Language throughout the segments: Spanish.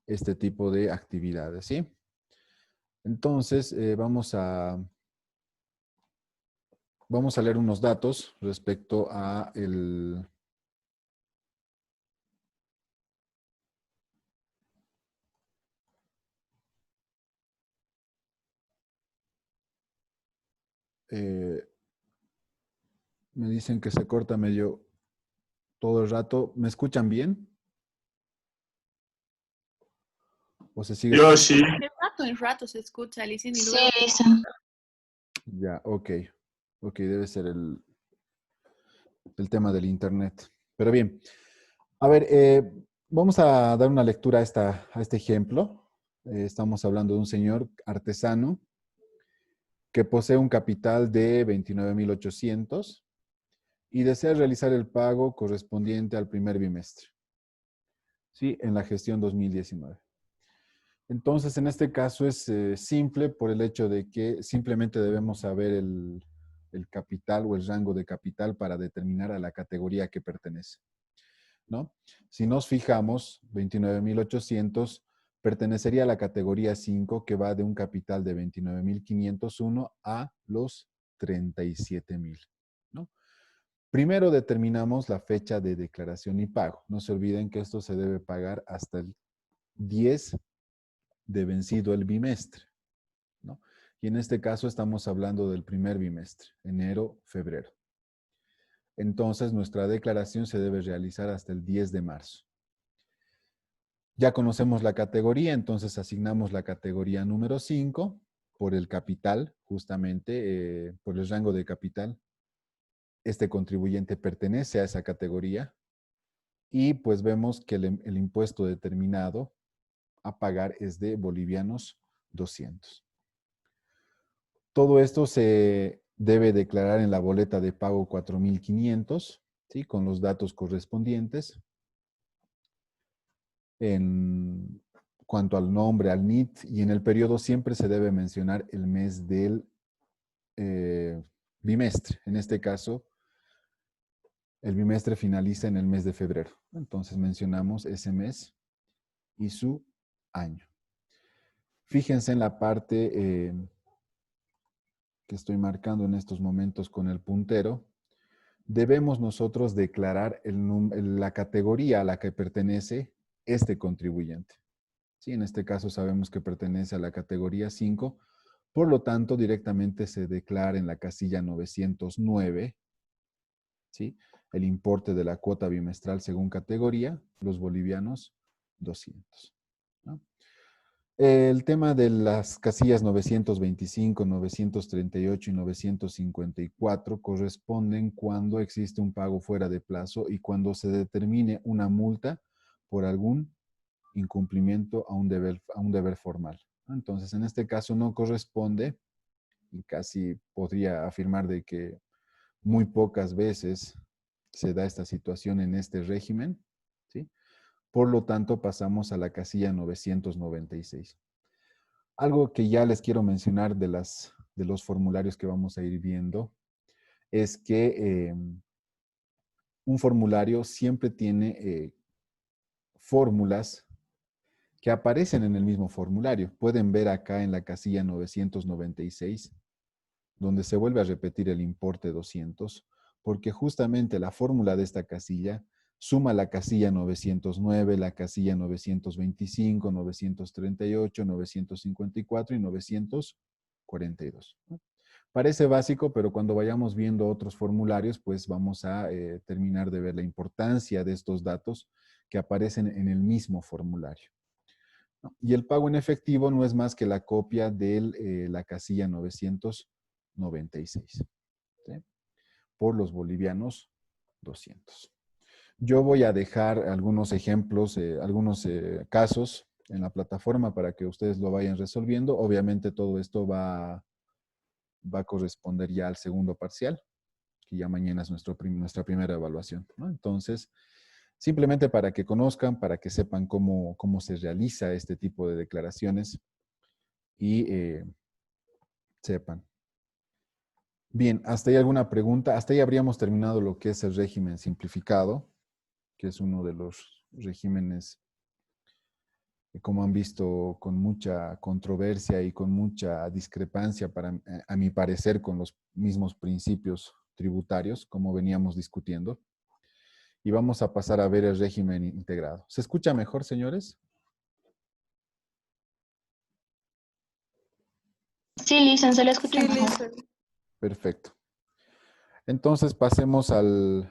este tipo de actividades, ¿sí? Entonces, vamos a leer unos datos respecto a el... eh, me dicen que se corta medio todo el rato. ¿Me escuchan bien? ¿O se sigue Yo escuchando? sí. En rato se escucha, Licen, y Sí, luego. dicen. Ya, ok. Ok, debe ser el tema del internet. Pero bien, a ver, vamos a dar una lectura a este ejemplo. Estamos hablando de un señor artesano que posee un capital de 29.800 y desea realizar el pago correspondiente al primer bimestre, ¿sí? En la gestión 2019. Entonces, en este caso es simple por el hecho de que simplemente debemos saber el capital o el rango de capital para determinar a la categoría que pertenece, ¿no? Si nos fijamos, 29.800 pertenecería a la categoría 5, que va de un capital de 29.501 a los 37.000, ¿no? Primero determinamos la fecha de declaración y pago. No se olviden que esto se debe pagar hasta el 10 de vencido el bimestre, ¿no? Y en este caso estamos hablando del primer bimestre, enero, febrero. Entonces nuestra declaración se debe realizar hasta el 10 de marzo. Ya conocemos la categoría, entonces asignamos la categoría número 5 por el capital, justamente por el rango de capital. Este contribuyente pertenece a esa categoría y pues vemos que el impuesto determinado a pagar es de bolivianos 200. Todo esto se debe declarar en la boleta de pago 4.500, ¿sí? Con los datos correspondientes. En cuanto al nombre, al NIT, y en el periodo siempre se debe mencionar el mes del bimestre. En este caso, el bimestre finaliza en el mes de febrero. Entonces mencionamos ese mes y su año. Fíjense en la parte que estoy marcando en estos momentos con el puntero. Debemos nosotros declarar la categoría a la que pertenece este contribuyente. ¿Sí? En este caso sabemos que pertenece a la categoría 5, por lo tanto directamente se declara en la casilla 909, ¿sí? El importe de la cuota bimestral según categoría, los bolivianos 200, ¿no? El tema de las casillas 925, 938 y 954 corresponden cuando existe un pago fuera de plazo y cuando se determine una multa por algún incumplimiento a un deber formal. Entonces, en este caso no corresponde, y casi podría afirmar de que muy pocas veces se da esta situación en este régimen, ¿sí? Por lo tanto, pasamos a la casilla 996. Algo que ya les quiero mencionar de los formularios que vamos a ir viendo es que un formulario siempre tiene fórmulas que aparecen en el mismo formulario. Pueden ver acá en la casilla 996, donde se vuelve a repetir el importe 200, porque justamente la fórmula de esta casilla suma la casilla 909, la casilla 925, 938, 954 y 942. ¿No? Parece básico, pero cuando vayamos viendo otros formularios, pues vamos a terminar de ver la importancia de estos datos que aparecen en el mismo formulario. ¿No? Y el pago en efectivo no es más que la copia de la casilla 996, ¿sí? Por los bolivianos 200. Yo voy a dejar algunos ejemplos, algunos casos en la plataforma para que ustedes lo vayan resolviendo. Obviamente todo esto va a corresponder ya al segundo parcial, que ya mañana es nuestra primera evaluación, ¿no? Entonces, simplemente para que conozcan, para que sepan cómo se realiza este tipo de declaraciones y sepan. Bien, ¿hasta ahí alguna pregunta? Hasta ahí habríamos terminado lo que es el régimen simplificado, que es uno de los regímenes como han visto, con mucha controversia y con mucha discrepancia, a mi parecer, con los mismos principios tributarios, como veníamos discutiendo. Y vamos a pasar a ver el régimen integrado. ¿Se escucha mejor, señores? Sí, Licen, se le escucha Sí, mejor. listo. Perfecto. Entonces pasemos al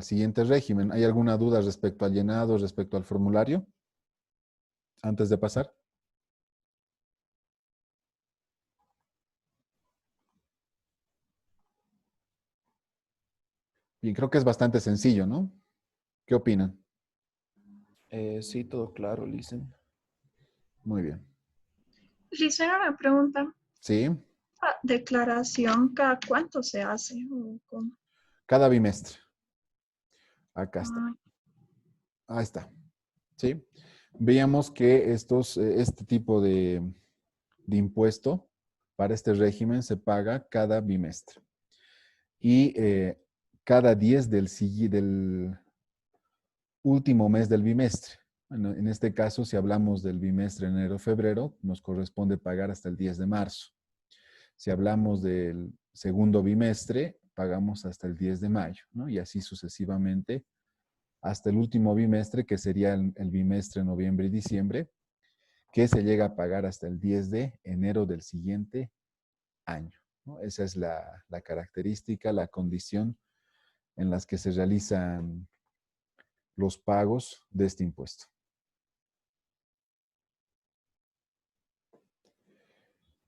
siguiente régimen. ¿Hay alguna duda respecto al llenado, respecto al formulario? Antes de pasar. Bien, creo que es bastante sencillo, ¿no? ¿Qué opinan? Sí, todo claro, Listen. Muy bien. Licen, una pregunta. ¿Sí? ¿La declaración cada cuánto se hace? ¿O cómo? Cada bimestre. Acá está. Ah, Ahí está. ¿Sí? Veíamos que este tipo de impuesto para este régimen se paga cada bimestre. Y cada 10 del último mes del bimestre. Bueno, en este caso, si hablamos del bimestre enero-febrero, nos corresponde pagar hasta el 10 de marzo. Si hablamos del segundo bimestre, pagamos hasta el 10 de mayo, ¿no? Y así sucesivamente hasta el último bimestre, que sería el bimestre noviembre y diciembre, que se llega a pagar hasta el 10 de enero del siguiente año, ¿no? Esa es la característica, la condición en las que se realizan los pagos de este impuesto.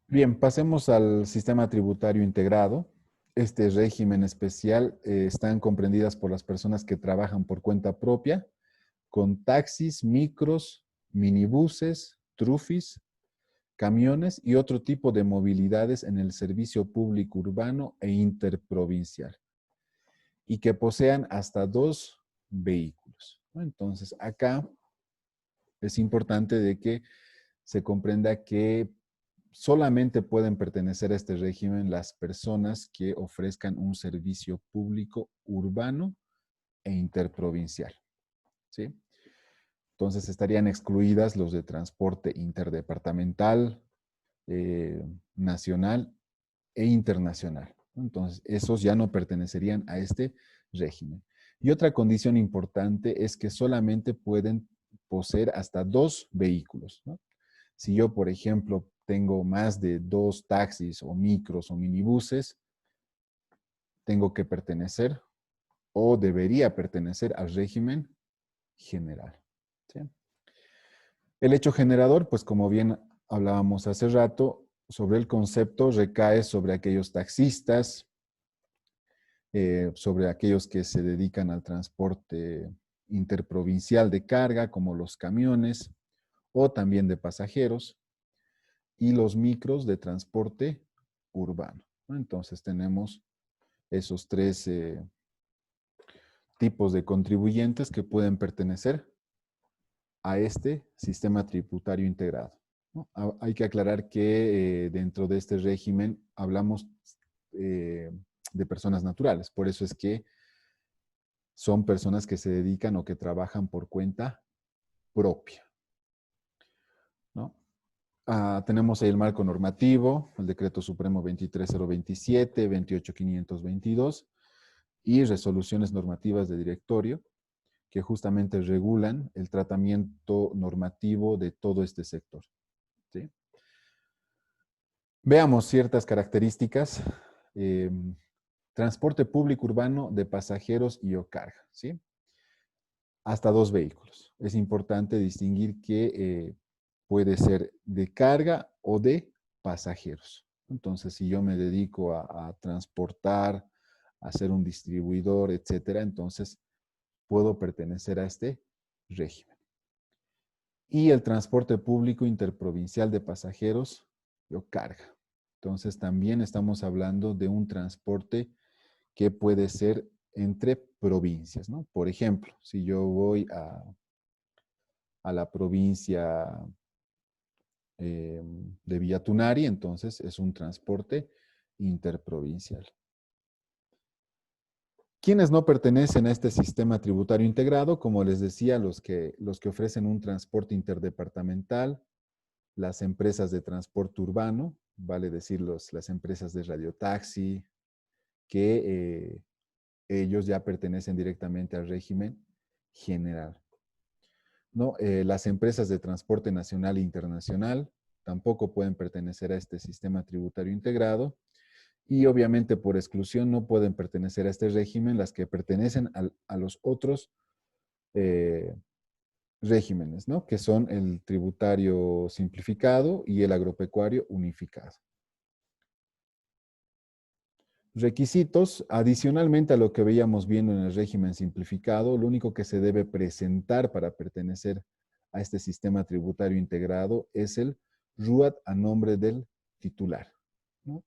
Bien, pasemos al sistema tributario integrado. Este régimen especial están comprendidas por las personas que trabajan por cuenta propia, con taxis, micros, minibuses, trufis, camiones y otro tipo de movilidades en el servicio público urbano e interprovincial, y que posean hasta 2 vehículos, ¿no? Entonces, acá es importante de que se comprenda que solamente pueden pertenecer a este régimen las personas que ofrezcan un servicio público urbano e interprovincial, ¿sí? Entonces estarían excluidas los de transporte interdepartamental, nacional e internacional. Entonces, esos ya no pertenecerían a este régimen. Y otra condición importante es que solamente pueden poseer hasta 2 vehículos, ¿no? Si yo, por ejemplo, tengo más de 2 taxis o micros o minibuses, tengo que pertenecer o debería pertenecer al régimen general, ¿sí? El hecho generador, pues como bien hablábamos hace rato, sobre el concepto recae sobre aquellos taxistas, sobre aquellos que se dedican al transporte interprovincial de carga, como los camiones, o también de pasajeros, y los micros de transporte urbano, ¿no? Entonces tenemos esos 3 tipos de contribuyentes que pueden pertenecer a este sistema tributario integrado, ¿no? Hay que aclarar que dentro de este régimen hablamos de personas naturales, por eso es que son personas que se dedican o que trabajan por cuenta propia, ¿no? Tenemos ahí el marco normativo, el Decreto Supremo 23027, 28522 y resoluciones normativas de directorio que justamente regulan el tratamiento normativo de todo este sector, ¿sí? Veamos ciertas características. Transporte público urbano de pasajeros y o carga, ¿sí? Hasta 2 vehículos. Es importante distinguir que puede ser de carga o de pasajeros. Entonces, si yo me dedico a transportar, a ser un distribuidor, etcétera, entonces puedo pertenecer a este régimen. Y el transporte público interprovincial de pasajeros o carga. Entonces, también estamos hablando de un transporte que puede ser entre provincias, ¿no? Por ejemplo, si yo voy a la provincia de Villa Tunari, entonces es un transporte interprovincial. ¿Quiénes no pertenecen a este sistema tributario integrado? Como les decía, los que ofrecen un transporte interdepartamental, las empresas de transporte urbano, vale decir las empresas de radiotaxi, que ellos ya pertenecen directamente al régimen general. ¿No? Las empresas de transporte nacional e internacional tampoco pueden pertenecer a este sistema tributario integrado y obviamente por exclusión no pueden pertenecer a este régimen las que pertenecen a los otros regímenes, ¿no? Que son el tributario simplificado y el agropecuario unificado. Requisitos, adicionalmente a lo que veíamos viendo en el régimen simplificado, lo único que se debe presentar para pertenecer a este sistema tributario integrado es el RUAT a nombre del titular, ¿no?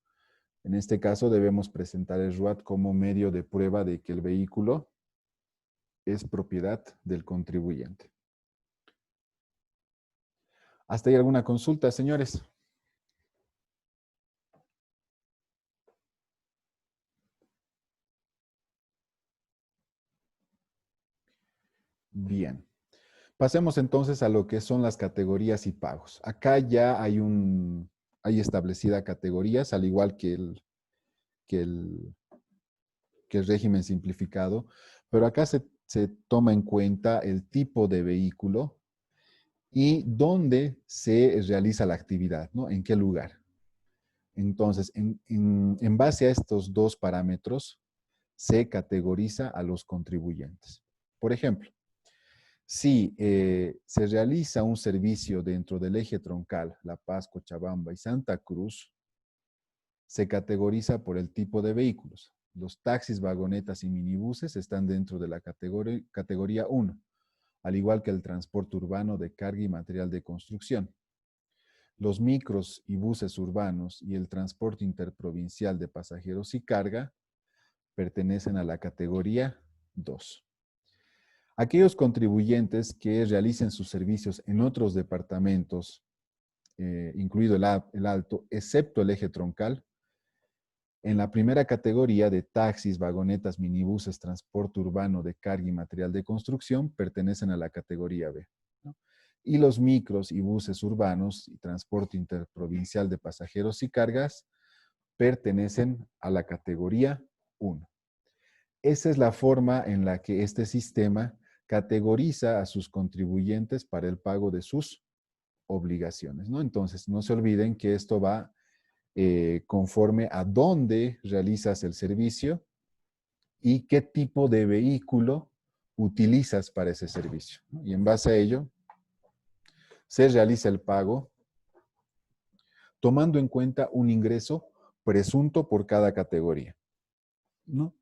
En este caso debemos presentar el RUAT como medio de prueba de que el vehículo es propiedad del contribuyente. ¿Hasta ahí alguna consulta, señores? Bien. Pasemos entonces a lo que son las categorías y pagos. Acá ya hay establecida categorías, al igual que el, que el régimen simplificado, pero acá se toma en cuenta el tipo de vehículo y dónde se realiza la actividad, ¿no? En qué lugar. Entonces, en base a estos dos parámetros, se categoriza a los contribuyentes. Por ejemplo, si se realiza un servicio dentro del eje troncal, La Paz, Cochabamba y Santa Cruz, se categoriza por el tipo de vehículos. Los taxis, vagonetas y minibuses están dentro de la categoría 1, al igual que el transporte urbano de carga y material de construcción. Los micros y buses urbanos y el transporte interprovincial de pasajeros y carga pertenecen a la categoría 2. Aquellos contribuyentes que realicen sus servicios en otros departamentos, incluido el alto, excepto el eje troncal, en la primera categoría de taxis, vagonetas, minibuses, transporte urbano de carga y material de construcción, pertenecen a la categoría B, ¿no? Y los micros y buses urbanos y transporte interprovincial de pasajeros y cargas pertenecen a la categoría 1. Esa es la forma en la que este sistema categoriza a sus contribuyentes para el pago de sus obligaciones, ¿no? Entonces, no se olviden que esto va conforme a dónde realizas el servicio y qué tipo de vehículo utilizas para ese servicio, ¿no? Y en base a ello, se realiza el pago tomando en cuenta un ingreso presunto por cada categoría, ¿no?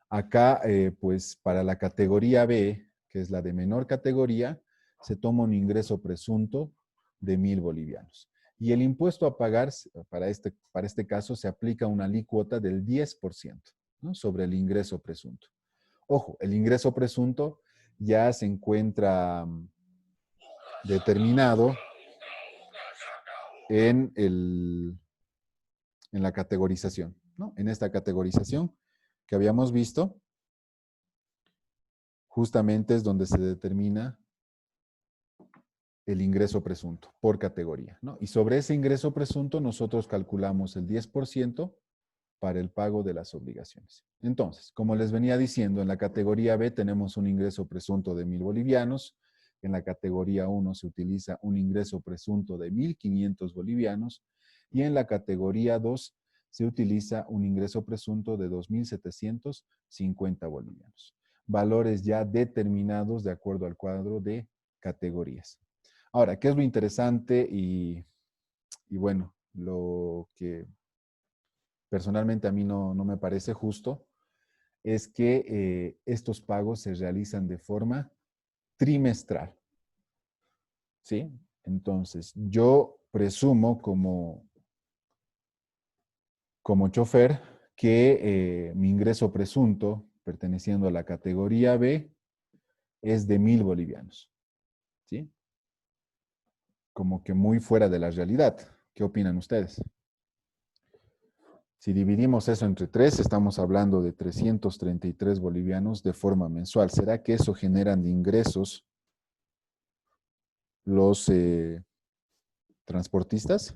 Acá, pues, para la categoría B, que es la de menor categoría, se toma un ingreso presunto de 1,000 bolivianos. Y el impuesto a pagar, para este caso, se aplica una alícuota del 10%, ¿no? Sobre el ingreso presunto. Ojo, el ingreso presunto ya se encuentra determinado en la categorización, ¿no? En esta categorización que habíamos visto, justamente es donde se determina el ingreso presunto por categoría, ¿no? Y sobre ese ingreso presunto nosotros calculamos el 10% para el pago de las obligaciones. Entonces, como les venía diciendo, en la categoría B tenemos un ingreso presunto de 1,000 bolivianos, en la categoría 1 se utiliza un ingreso presunto de 1,500 bolivianos y en la categoría 2 se utiliza un ingreso presunto de 2,750 bolivianos. Valores ya determinados de acuerdo al cuadro de categorías. Ahora, ¿qué es lo interesante y bueno, lo que personalmente a mí no me parece justo? Es que estos pagos se realizan de forma trimestral, ¿sí? Entonces, yo presumo como chofer que mi ingreso presunto perteneciendo a la categoría B es de 1,000 bolivianos, ¿sí? Como que muy fuera de la realidad. ¿Qué opinan ustedes? Si dividimos eso entre 3, estamos hablando de 333 bolivianos de forma mensual. ¿Será que eso generan de ingresos los transportistas?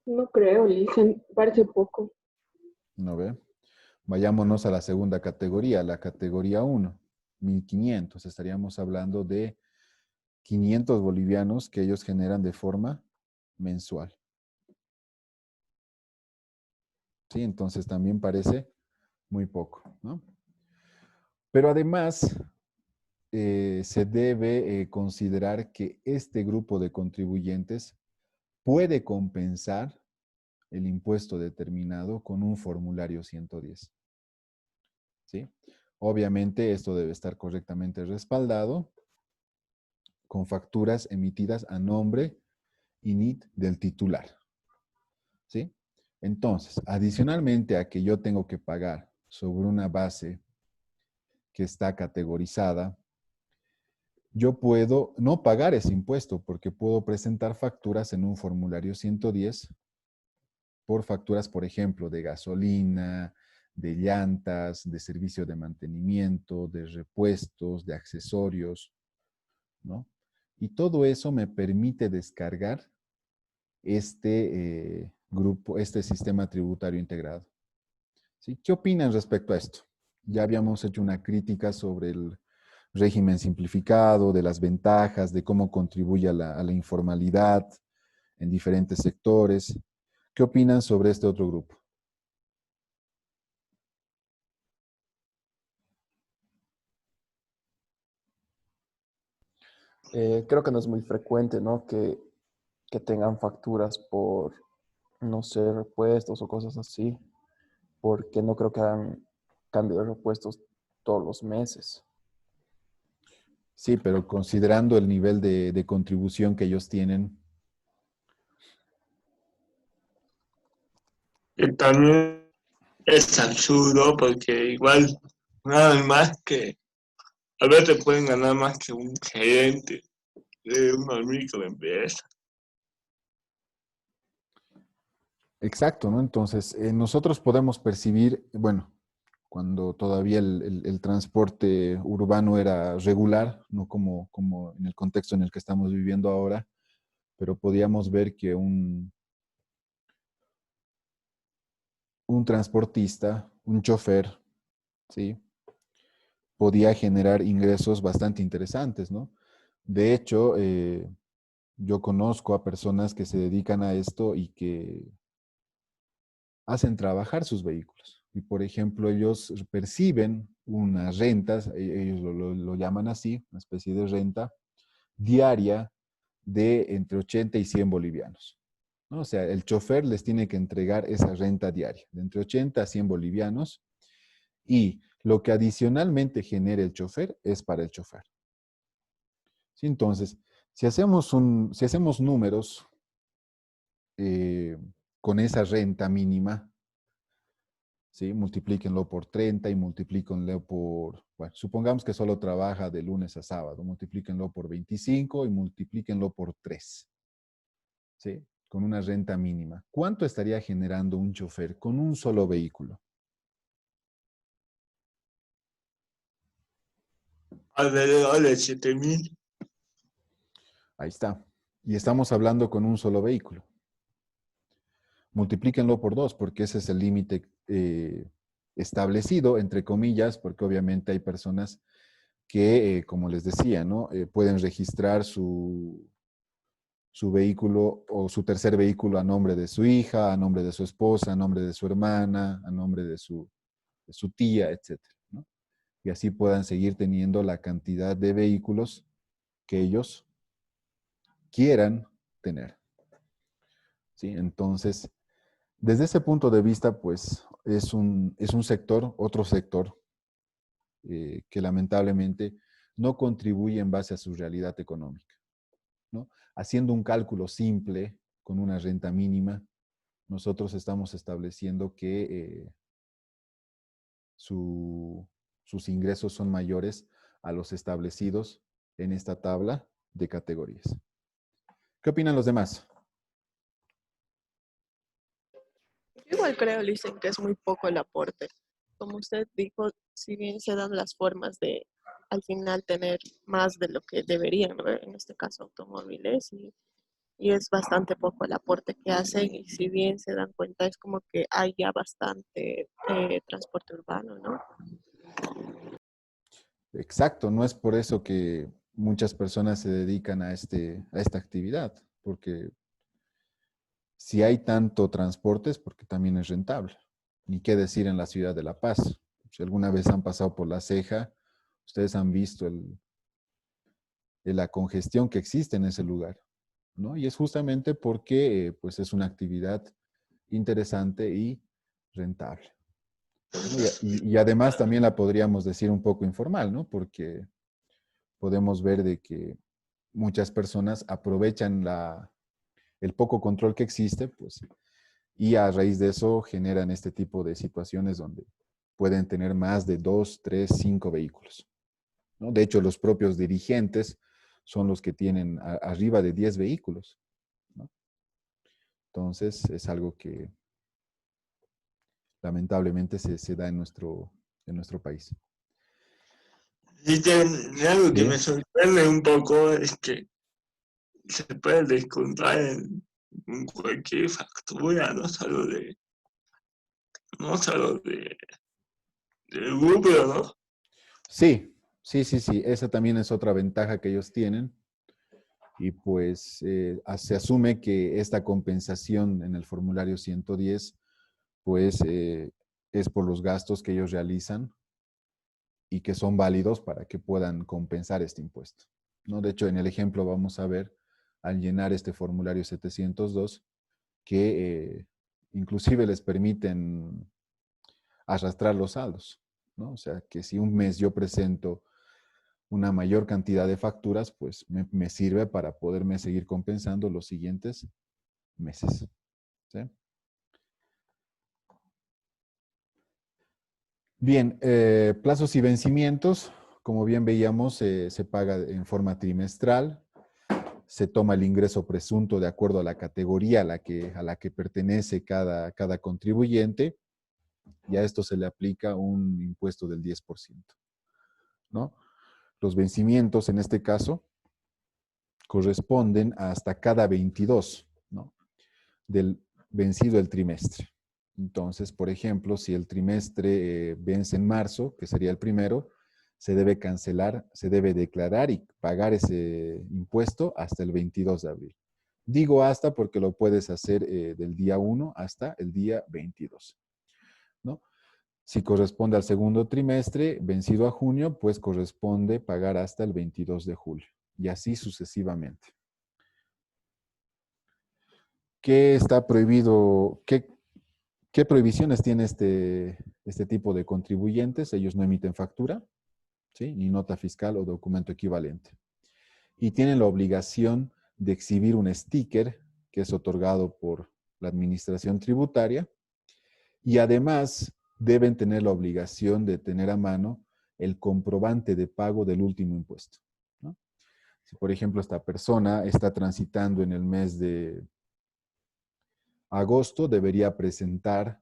No creo, Licen, parece poco. ¿No ve? Vayámonos a la segunda categoría, la categoría 1, 1500. Estaríamos hablando de 500 bolivianos que ellos generan de forma mensual. Sí, entonces también parece muy poco, ¿no? Pero además, se debe considerar que este grupo de contribuyentes puede compensar el impuesto determinado con un formulario 110. ¿Sí? Obviamente esto debe estar correctamente respaldado con facturas emitidas a nombre y NIT del titular. ¿Sí? Entonces, adicionalmente a que yo tengo que pagar sobre una base que está categorizada, yo puedo no pagar ese impuesto porque puedo presentar facturas en un formulario 110 por facturas, por ejemplo, de gasolina, de llantas, de servicio de mantenimiento, de repuestos, de accesorios, ¿no? Y todo eso me permite descargar este grupo, este sistema tributario integrado. ¿Sí? ¿Qué opinan respecto a esto? Ya habíamos hecho una crítica sobre el régimen simplificado, de las ventajas, de cómo contribuye a la informalidad en diferentes sectores. ¿Qué opinan sobre este otro grupo? Creo que no es muy frecuente, ¿no? Que tengan facturas por, no sé, repuestos o cosas así, porque no creo que hagan cambio de repuestos todos los meses. Sí, pero considerando el nivel de contribución que ellos tienen. Que también es absurdo porque igual nada más que a veces pueden ganar más que un gerente de una microempresa. Exacto, ¿no? Entonces, nosotros podemos percibir, bueno, cuando todavía el transporte urbano era regular, no como en el contexto en el que estamos viviendo ahora, pero podíamos ver que un transportista, un chofer, ¿sí? Podía generar ingresos bastante interesantes, ¿no? De hecho, yo conozco a personas que se dedican a esto y que hacen trabajar sus vehículos. Y por ejemplo, ellos perciben unas rentas, ellos lo llaman así, una especie de renta diaria de entre 80 y 100 bolivianos, ¿no? O sea, el chofer les tiene que entregar esa renta diaria, de entre 80 a 100 bolivianos, y lo que adicionalmente genere el chofer es para el chofer. ¿Sí? Entonces, si hacemos números eh, con esa renta mínima, ¿sí? Multiplíquenlo por 30 y multiplíquenlo por, bueno, supongamos que solo trabaja de lunes a sábado, multiplíquenlo por 25 y multiplíquenlo por 3, ¿sí? Con una renta mínima. ¿Cuánto estaría generando un chofer con un solo vehículo? Alrededor de 7.000. Ahí está. Y estamos hablando con un solo vehículo. Multiplíquenlo por 2, porque ese es el límite establecido, entre comillas, porque obviamente hay personas que, como les decía, ¿no? Pueden registrar su vehículo o su tercer vehículo a nombre de su hija, a nombre de su esposa, a nombre de su hermana, a nombre de su tía, etcétera, ¿no? Y así puedan seguir teniendo la cantidad de vehículos que ellos quieran tener. ¿Sí? Entonces, desde ese punto de vista, pues es un sector, otro sector, que lamentablemente no contribuye en base a su realidad económica, ¿no? Haciendo un cálculo simple con una renta mínima, nosotros estamos estableciendo que sus ingresos son mayores a los establecidos en esta tabla de categorías. ¿Qué opinan los demás? Yo igual creo, Licen, que es muy poco el aporte. Como usted dijo, si bien se dan las formas de al final tener más de lo que deberían haber, en este caso automóviles, y es bastante poco el aporte que hacen, y si bien se dan cuenta es como que hay ya bastante transporte urbano, ¿no? Exacto, no es por eso que muchas personas se dedican a esta actividad, porque si hay tanto transporte es porque también es rentable. Ni qué decir en la ciudad de La Paz. Si alguna vez han pasado por La Ceja, ustedes han visto la congestión que existe en ese lugar, ¿no? Y es justamente porque pues es una actividad interesante y rentable, ¿no? Y además también la podríamos decir un poco informal, ¿no? Porque podemos ver de que muchas personas aprovechan el poco control que existe, pues, y a raíz de eso generan este tipo de situaciones donde pueden tener más de 2, 3, 5 vehículos, ¿no? De hecho, los propios dirigentes son los que tienen arriba de 10 vehículos, ¿no? Entonces, es algo que lamentablemente se da en nuestro país. Y algo que Sí. me sorprende un poco es que se puede descontar en cualquier factura, del rubro, ¿no? Sí, sí, sí, sí. Esa también es otra ventaja que ellos tienen. Y pues se asume que esta compensación en el formulario 110, pues es por los gastos que ellos realizan y que son válidos para que puedan compensar este impuesto, ¿no? De hecho, en el ejemplo vamos a ver, al llenar este formulario 702, que inclusive les permiten arrastrar los saldos, ¿no? O sea, que si un mes yo presento una mayor cantidad de facturas, pues me sirve para poderme seguir compensando los siguientes meses, ¿sí? Bien, plazos y vencimientos, como bien veíamos, se paga en forma trimestral, se toma el ingreso presunto de acuerdo a la categoría a la que pertenece cada contribuyente, y a esto se le aplica un impuesto del 10%, ¿no? Los vencimientos, en este caso, corresponden hasta cada 22, ¿no? Del vencido el trimestre. Entonces, por ejemplo, si el trimestre vence en marzo, que sería el primero, se debe cancelar, se debe declarar y pagar ese impuesto hasta el 22 de abril. Digo hasta porque lo puedes hacer del día 1 hasta el día 22, ¿no? Si corresponde al segundo trimestre, vencido a junio, pues corresponde pagar hasta el 22 de julio y así sucesivamente. ¿Qué está prohibido? ¿Qué prohibiciones tiene este tipo de contribuyentes? Ellos no emiten factura, ¿sí? Ni nota fiscal o documento equivalente. Y tienen la obligación de exhibir un sticker que es otorgado por la administración tributaria, y además deben tener la obligación de tener a mano el comprobante de pago del último impuesto, ¿no? Si, por ejemplo, esta persona está transitando en el mes de agosto, debería presentar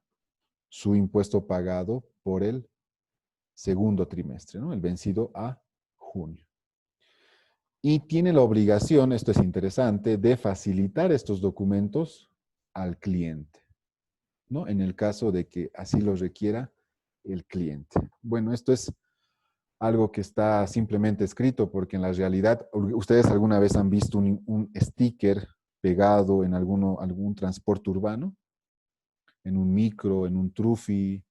su impuesto pagado por el segundo trimestre, ¿no? El vencido a junio. Y tiene la obligación, esto es interesante, de facilitar estos documentos al cliente, ¿no? En el caso de que así lo requiera el cliente. Bueno, esto es algo que está simplemente escrito porque en la realidad, ¿ustedes alguna vez han visto un sticker pegado en algún transporte urbano? En un micro, en un trufi,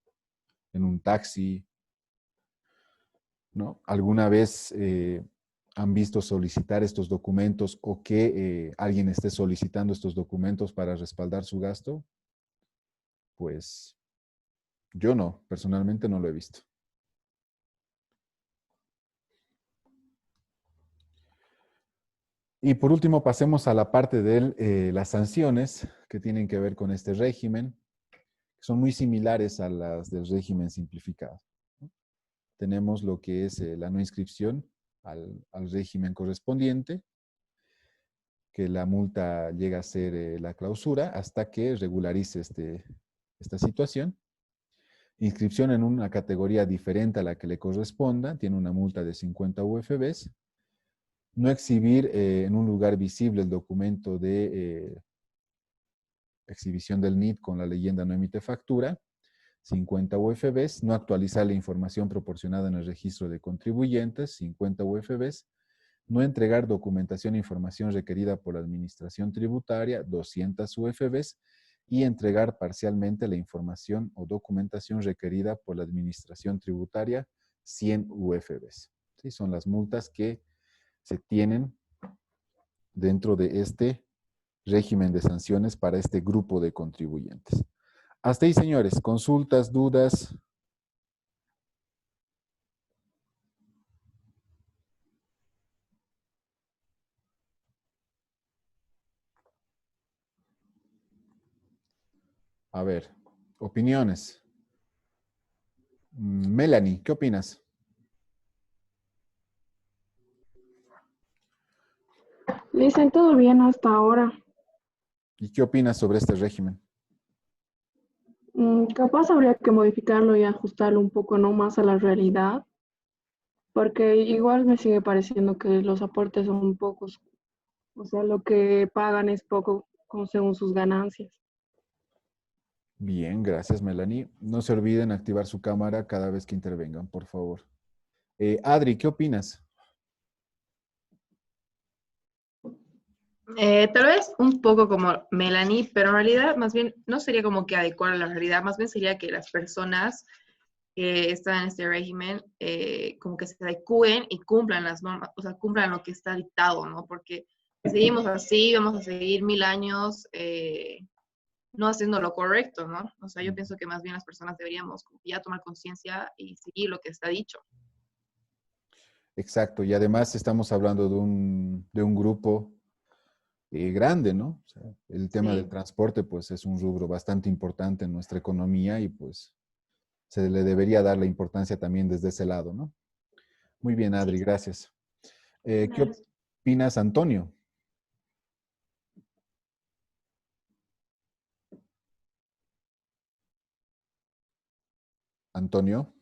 en un taxi, ¿no? ¿Alguna vez han visto solicitar estos documentos o que alguien esté solicitando estos documentos para respaldar su gasto? Pues yo no, personalmente no lo he visto. Y por último, pasemos a la parte de las sanciones que tienen que ver con este régimen, que son muy similares a las del régimen simplificado, ¿no? Tenemos lo que es la no inscripción al régimen correspondiente, que la multa llega a ser la clausura hasta que regularice esta situación. Inscripción en una categoría diferente a la que le corresponda, tiene una multa de 50 UFBs. No exhibir en un lugar visible el documento de exhibición del NIT con la leyenda no emite factura, 50 UFBs. No actualizar la información proporcionada en el registro de contribuyentes, 50 UFBs. No entregar documentación e información requerida por la administración tributaria, 200 UFBs. Y entregar parcialmente la información o documentación requerida por la administración tributaria, 100 UFBs. ¿Sí? Son las multas que se tienen dentro de este régimen de sanciones para este grupo de contribuyentes. Hasta ahí, señores. Consultas, dudas. A ver, opiniones. Melanie, ¿qué opinas? Le dicen todo bien hasta ahora. ¿Y qué opinas sobre este régimen? Capaz habría que modificarlo y ajustarlo un poco, ¿no? Más a la realidad, porque igual me sigue pareciendo que los aportes son pocos. O sea, lo que pagan es poco según sus ganancias. Bien, gracias, Melanie. No se olviden activar su cámara cada vez que intervengan, por favor. Adri, ¿qué opinas? Tal vez un poco como Melanie, pero en realidad más bien no sería como que adecuar a la realidad, más bien sería que las personas que están en este régimen como que se adecúen y cumplan las normas, o sea, cumplan lo que está dictado, ¿no? Porque si seguimos así, vamos a seguir 1000 años no haciendo lo correcto, ¿no? O sea, yo pienso que más bien las personas deberíamos como que ya tomar conciencia y seguir lo que está dicho. Exacto, y además estamos hablando de un grupo grande, ¿no? O sea, el tema del Sí. transporte, pues, es un rubro bastante importante en nuestra economía y, pues, se le debería dar la importancia también desde ese lado, ¿no? Muy bien, Adri, Sí. gracias. ¿Qué Nada. opinas, Antonio? Antonio.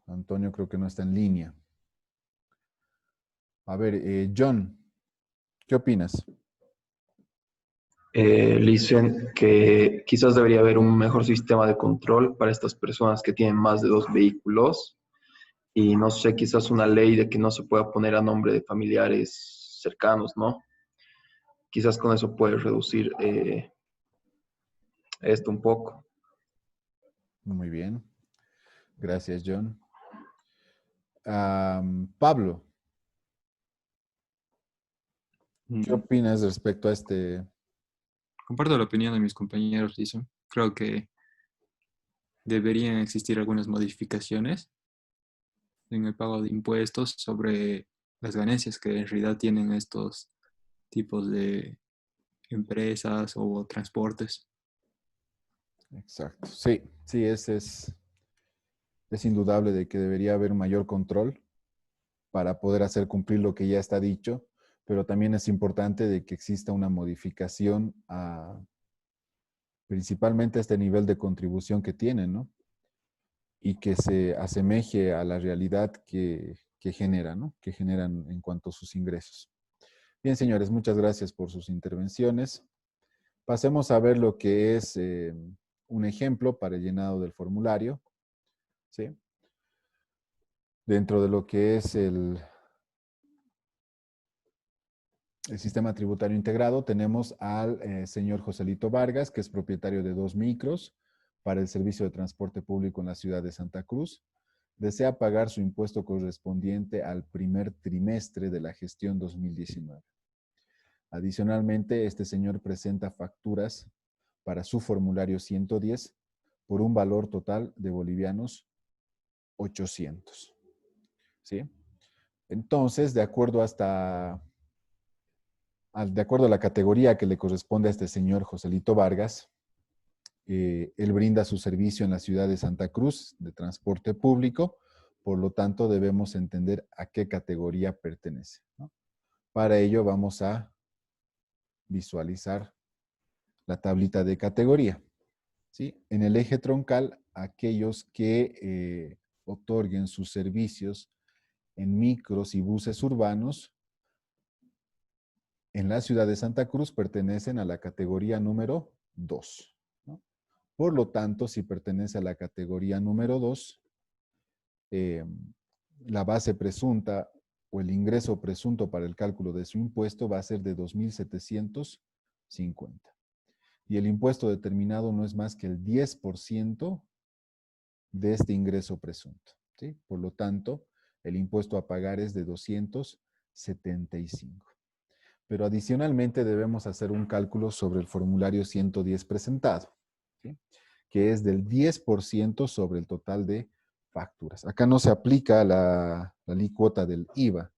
Antonio creo que no está en línea. A ver, John, ¿qué opinas? Le dicen que quizás debería haber un mejor sistema de control para estas personas que tienen más de 2 vehículos y no sé, quizás una ley de que no se pueda poner a nombre de familiares cercanos, ¿no? Quizás con eso puede reducir esto un poco. Muy bien. Gracias, John. Pablo, ¿qué opinas respecto a este? Comparto la opinión de mis compañeros, Lison. Creo que deberían existir algunas modificaciones en el pago de impuestos sobre las ganancias que en realidad tienen estos tipos de empresas o transportes. Exacto. Sí, sí, es indudable de que debería haber un mayor control para poder hacer cumplir lo que ya está dicho, pero también es importante de que exista una modificación principalmente a este nivel de contribución que tienen, ¿no? Y que se asemeje a la realidad que genera, ¿no? Que generan en cuanto a sus ingresos. Bien, señores, muchas gracias por sus intervenciones. Pasemos a ver lo que es un ejemplo para el llenado del formulario, ¿sí? Dentro de lo que es el sistema tributario integrado, tenemos al señor Joselito Vargas, que es propietario de 2 micros para el servicio de transporte público en la ciudad de Santa Cruz. Desea pagar su impuesto correspondiente al primer trimestre de la gestión 2019. Adicionalmente, este señor presenta facturas para su formulario 110 por un valor total de bolivianos 800. ¿Sí? Entonces, de acuerdo a la categoría que le corresponde a este señor Joselito Vargas, él brinda su servicio en la ciudad de Santa Cruz de transporte público Por lo tanto, debemos entender a qué categoría pertenece, ¿no? Para ello vamos a visualizar la tablita de categoría, ¿sí? En el eje troncal, aquellos que otorguen sus servicios en micros y buses urbanos en la ciudad de Santa Cruz pertenecen a la categoría número 2, ¿no? Por lo tanto, si pertenece a la categoría número 2, la base presunta o el ingreso presunto para el cálculo de su impuesto va a ser de 2.750. Y el impuesto determinado no es más que el 10% de este ingreso presunto, ¿sí? Por lo tanto, el impuesto a pagar es de 275. Pero adicionalmente debemos hacer un cálculo sobre el formulario 110 presentado, ¿sí? Que es del 10% sobre el total de facturas. Acá no se aplica la alícuota del IVA,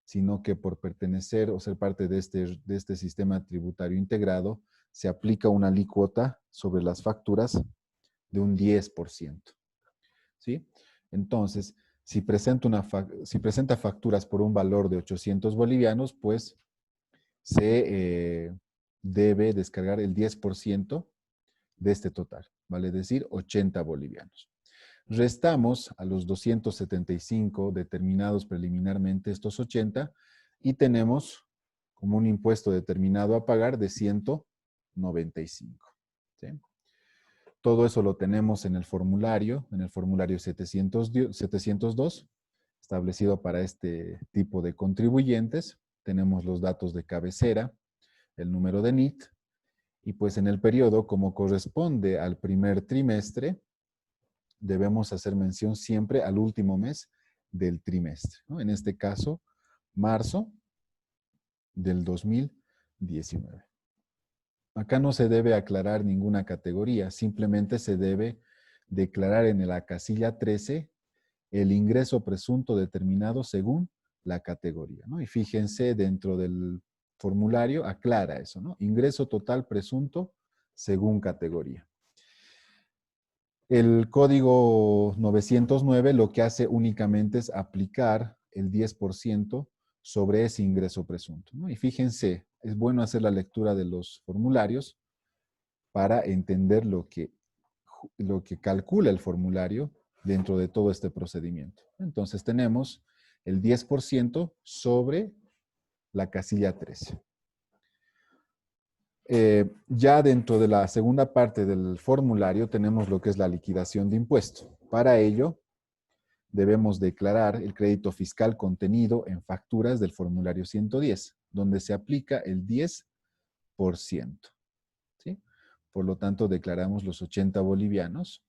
sino que por pertenecer o ser parte de este sistema tributario integrado, se aplica una alícuota sobre las facturas de un 10%. ¿Sí? Entonces, si presenta facturas por un valor de 800 bolivianos, pues se debe descargar el 10% de este total, vale decir 80 bolivianos. Restamos a los 275 determinados preliminarmente estos 80 y tenemos como un impuesto determinado a pagar de 195. ¿Sí? Todo eso lo tenemos en el formulario 702, establecido para este tipo de contribuyentes. Tenemos los datos de cabecera, el número de NIT, y pues en el periodo, como corresponde al primer trimestre, debemos hacer mención siempre al último mes del trimestre, ¿no? En este caso, marzo del 2019. Acá no se debe aclarar ninguna categoría, simplemente se debe declarar en la casilla 13 el ingreso presunto determinado según la categoría, ¿no? Y fíjense, dentro del formulario aclara eso, ¿no? Ingreso total presunto según categoría. El código 909 lo que hace únicamente es aplicar el 10% sobre ese ingreso presunto, ¿no? Y fíjense, es bueno hacer la lectura de los formularios para entender lo que calcula el formulario dentro de todo este procedimiento. Entonces tenemos el 10% sobre la casilla 13. Ya dentro de la segunda parte del formulario tenemos lo que es la liquidación de impuesto. Para ello, debemos declarar el crédito fiscal contenido en facturas del formulario 110, donde se aplica el 10%. ¿Sí? Por lo tanto, declaramos los 80 bolivianos.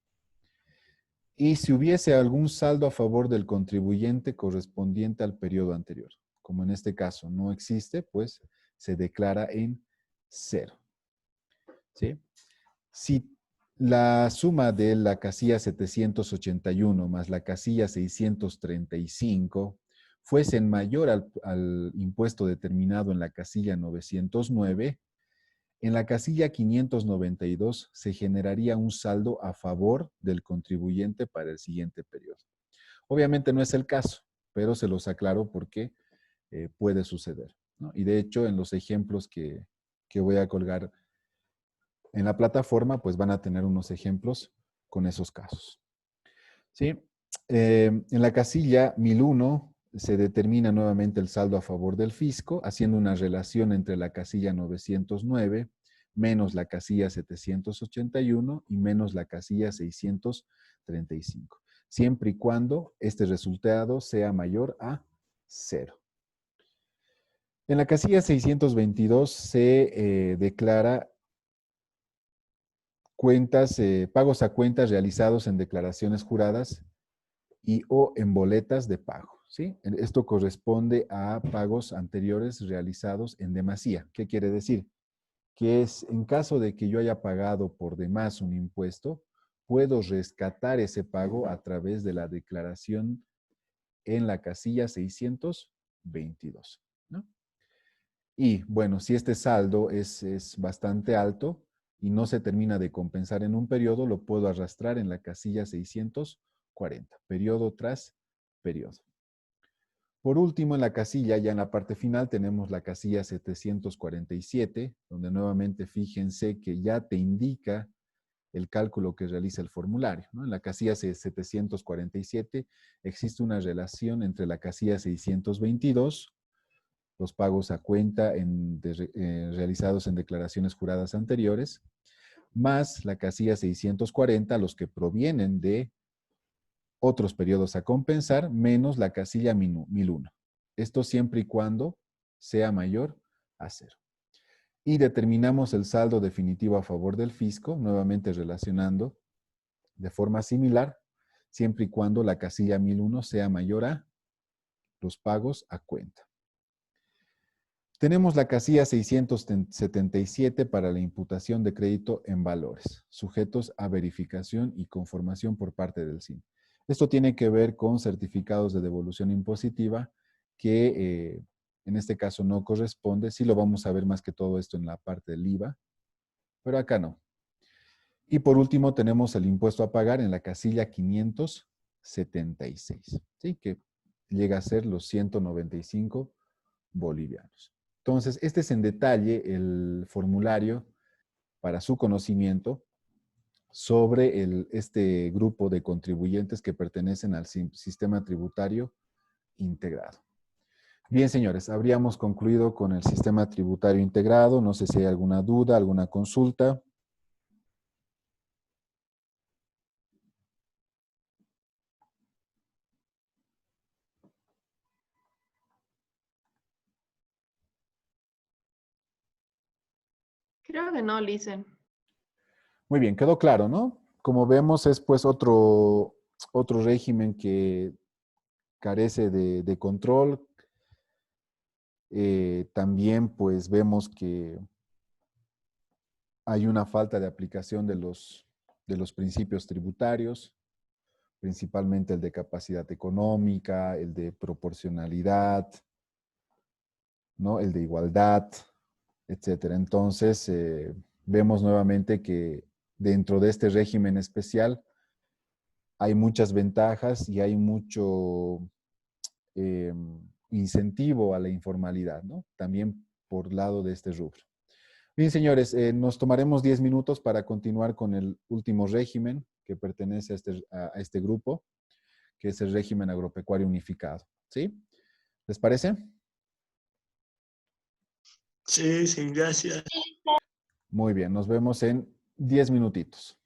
Y si hubiese algún saldo a favor del contribuyente correspondiente al periodo anterior, como en este caso no existe, pues se declara en 0. ¿Sí? Si la suma de la casilla 781 más la casilla 635 fuesen mayor al impuesto determinado en la casilla 909, en la casilla 592 se generaría un saldo a favor del contribuyente para el siguiente periodo. Obviamente no es el caso, pero se los aclaro porque puede suceder, ¿no? Y de hecho, en los ejemplos que voy a colgar en la plataforma, pues van a tener unos ejemplos con esos casos. ¿Sí? En la casilla 1001 se determina nuevamente el saldo a favor del fisco, haciendo una relación entre la casilla 909 menos la casilla 781 y menos la casilla 635, siempre y cuando este resultado sea mayor a 0. En la casilla 622 se declara pagos a cuentas realizados en declaraciones juradas y o en boletas de pago, ¿sí? Esto corresponde a pagos anteriores realizados en demasía. ¿Qué quiere decir? Que es en caso de que yo haya pagado por demás un impuesto, puedo rescatar ese pago a través de la declaración en la casilla 622, ¿no? Y bueno, si este saldo es bastante alto y no se termina de compensar en un periodo, lo puedo arrastrar en la casilla 640, periodo tras periodo. Por último, en la casilla, ya en la parte final, tenemos la casilla 747, donde nuevamente fíjense que ya te indica el cálculo que realiza el formulario, ¿no? En la casilla 747 existe una relación entre la casilla 622, los pagos a cuenta realizados en declaraciones juradas anteriores, más la casilla 640, los que provienen de otros periodos a compensar, menos la casilla 1001. Esto siempre y cuando sea mayor a 0. Y determinamos el saldo definitivo a favor del fisco, nuevamente relacionando de forma similar, siempre y cuando la casilla 1001 sea mayor a los pagos a cuenta. Tenemos la casilla 677 para la imputación de crédito en valores, sujetos a verificación y conformación por parte del SIN. Esto tiene que ver con certificados de devolución impositiva que en este caso no corresponde. Sí lo vamos a ver más que todo esto en la parte del IVA, pero acá no. Y por último tenemos el impuesto a pagar en la casilla 576, ¿sí? Que llega a ser los 195 bolivianos. Entonces, este es en detalle el formulario para su conocimiento sobre este grupo de contribuyentes que pertenecen al sistema tributario integrado. Bien, señores, habríamos concluido con el sistema tributario integrado. No sé si hay alguna duda, alguna consulta. Creo que no, Listen. Muy bien, quedó claro, ¿no? Como vemos, es pues otro régimen que carece de control. También pues vemos que hay una falta de aplicación de los principios tributarios, principalmente el de capacidad económica, el de proporcionalidad, ¿no? El de igualdad, etcétera. Entonces, vemos nuevamente que dentro de este régimen especial hay muchas ventajas y hay mucho incentivo a la informalidad, ¿no? También por lado de este rubro. Bien, señores, nos tomaremos 10 minutos para continuar con el último régimen que pertenece a este grupo, que es el régimen agropecuario unificado. ¿Sí? ¿Les parece? Sí, sí, gracias. Muy bien, nos vemos en 10 minutitos.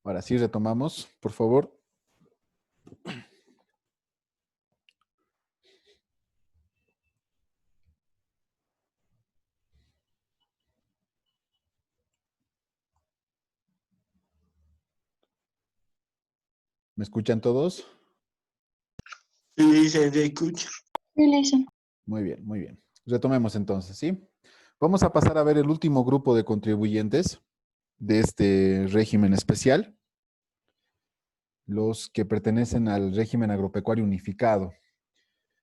Ahora sí, retomamos, por favor. ¿Me escuchan todos? Sí, se te escucha. Sí, Lisa. Muy bien, muy bien. Retomemos entonces, ¿sí? Vamos a pasar a ver el último grupo de contribuyentes de este régimen especial, los que pertenecen al régimen agropecuario unificado.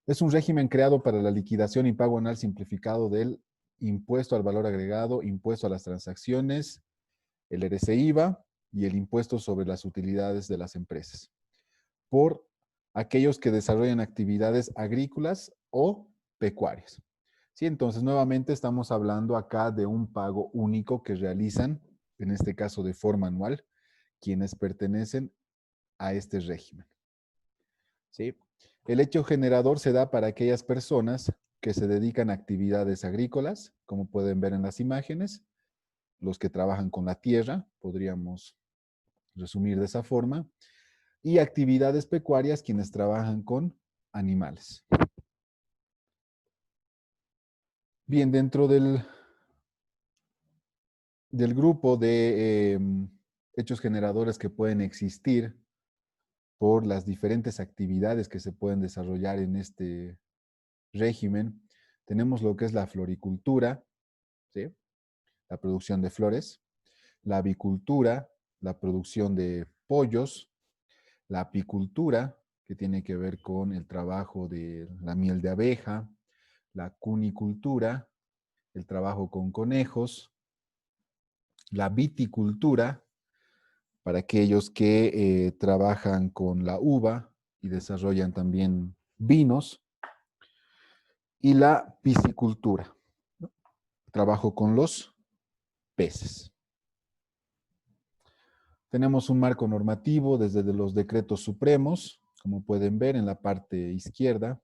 Es un régimen creado para la liquidación y pago anual simplificado del impuesto al valor agregado, impuesto a las transacciones, el RCIVA y el impuesto sobre las utilidades de las empresas, por aquellos que desarrollan actividades agrícolas o pecuarias. Sí, entonces nuevamente estamos hablando acá de un pago único que realizan, en este caso de forma anual, quienes pertenecen a este régimen. ¿Sí? El hecho generador se da para aquellas personas que se dedican a actividades agrícolas, como pueden ver en las imágenes, los que trabajan con la tierra, podríamos resumir de esa forma, y actividades pecuarias, quienes trabajan con animales. Bien, dentro del grupo de hechos generadores que pueden existir por las diferentes actividades que se pueden desarrollar en este régimen, tenemos lo que es la floricultura, ¿sí? La producción de flores, la avicultura, la producción de pollos, la apicultura, que tiene que ver con el trabajo de la miel de abeja, la cunicultura, el trabajo con conejos, la viticultura, para aquellos que trabajan con la uva y desarrollan también vinos, y la piscicultura, ¿no? Trabajo con los peces. Tenemos un marco normativo desde los decretos supremos, como pueden ver en la parte izquierda,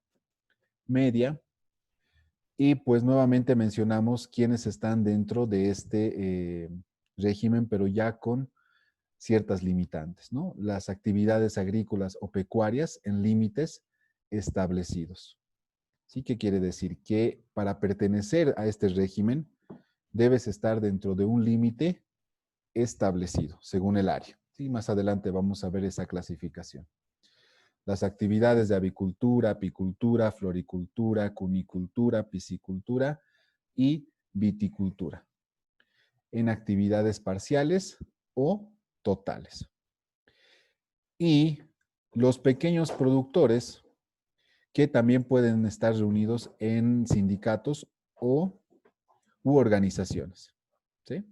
media, y pues nuevamente mencionamos quiénes están dentro de este régimen, pero ya con ciertas limitantes, ¿no? Las actividades agrícolas o pecuarias en límites establecidos. ¿Sí? ¿Qué quiere decir? Que para pertenecer a este régimen debes estar dentro de un límite establecido, según el área. ¿Sí? Más adelante vamos a ver esa clasificación. Las actividades de avicultura, apicultura, floricultura, cunicultura, piscicultura y viticultura, en actividades parciales o totales. Y los pequeños productores que también pueden estar reunidos en sindicatos u organizaciones. ¿Sí?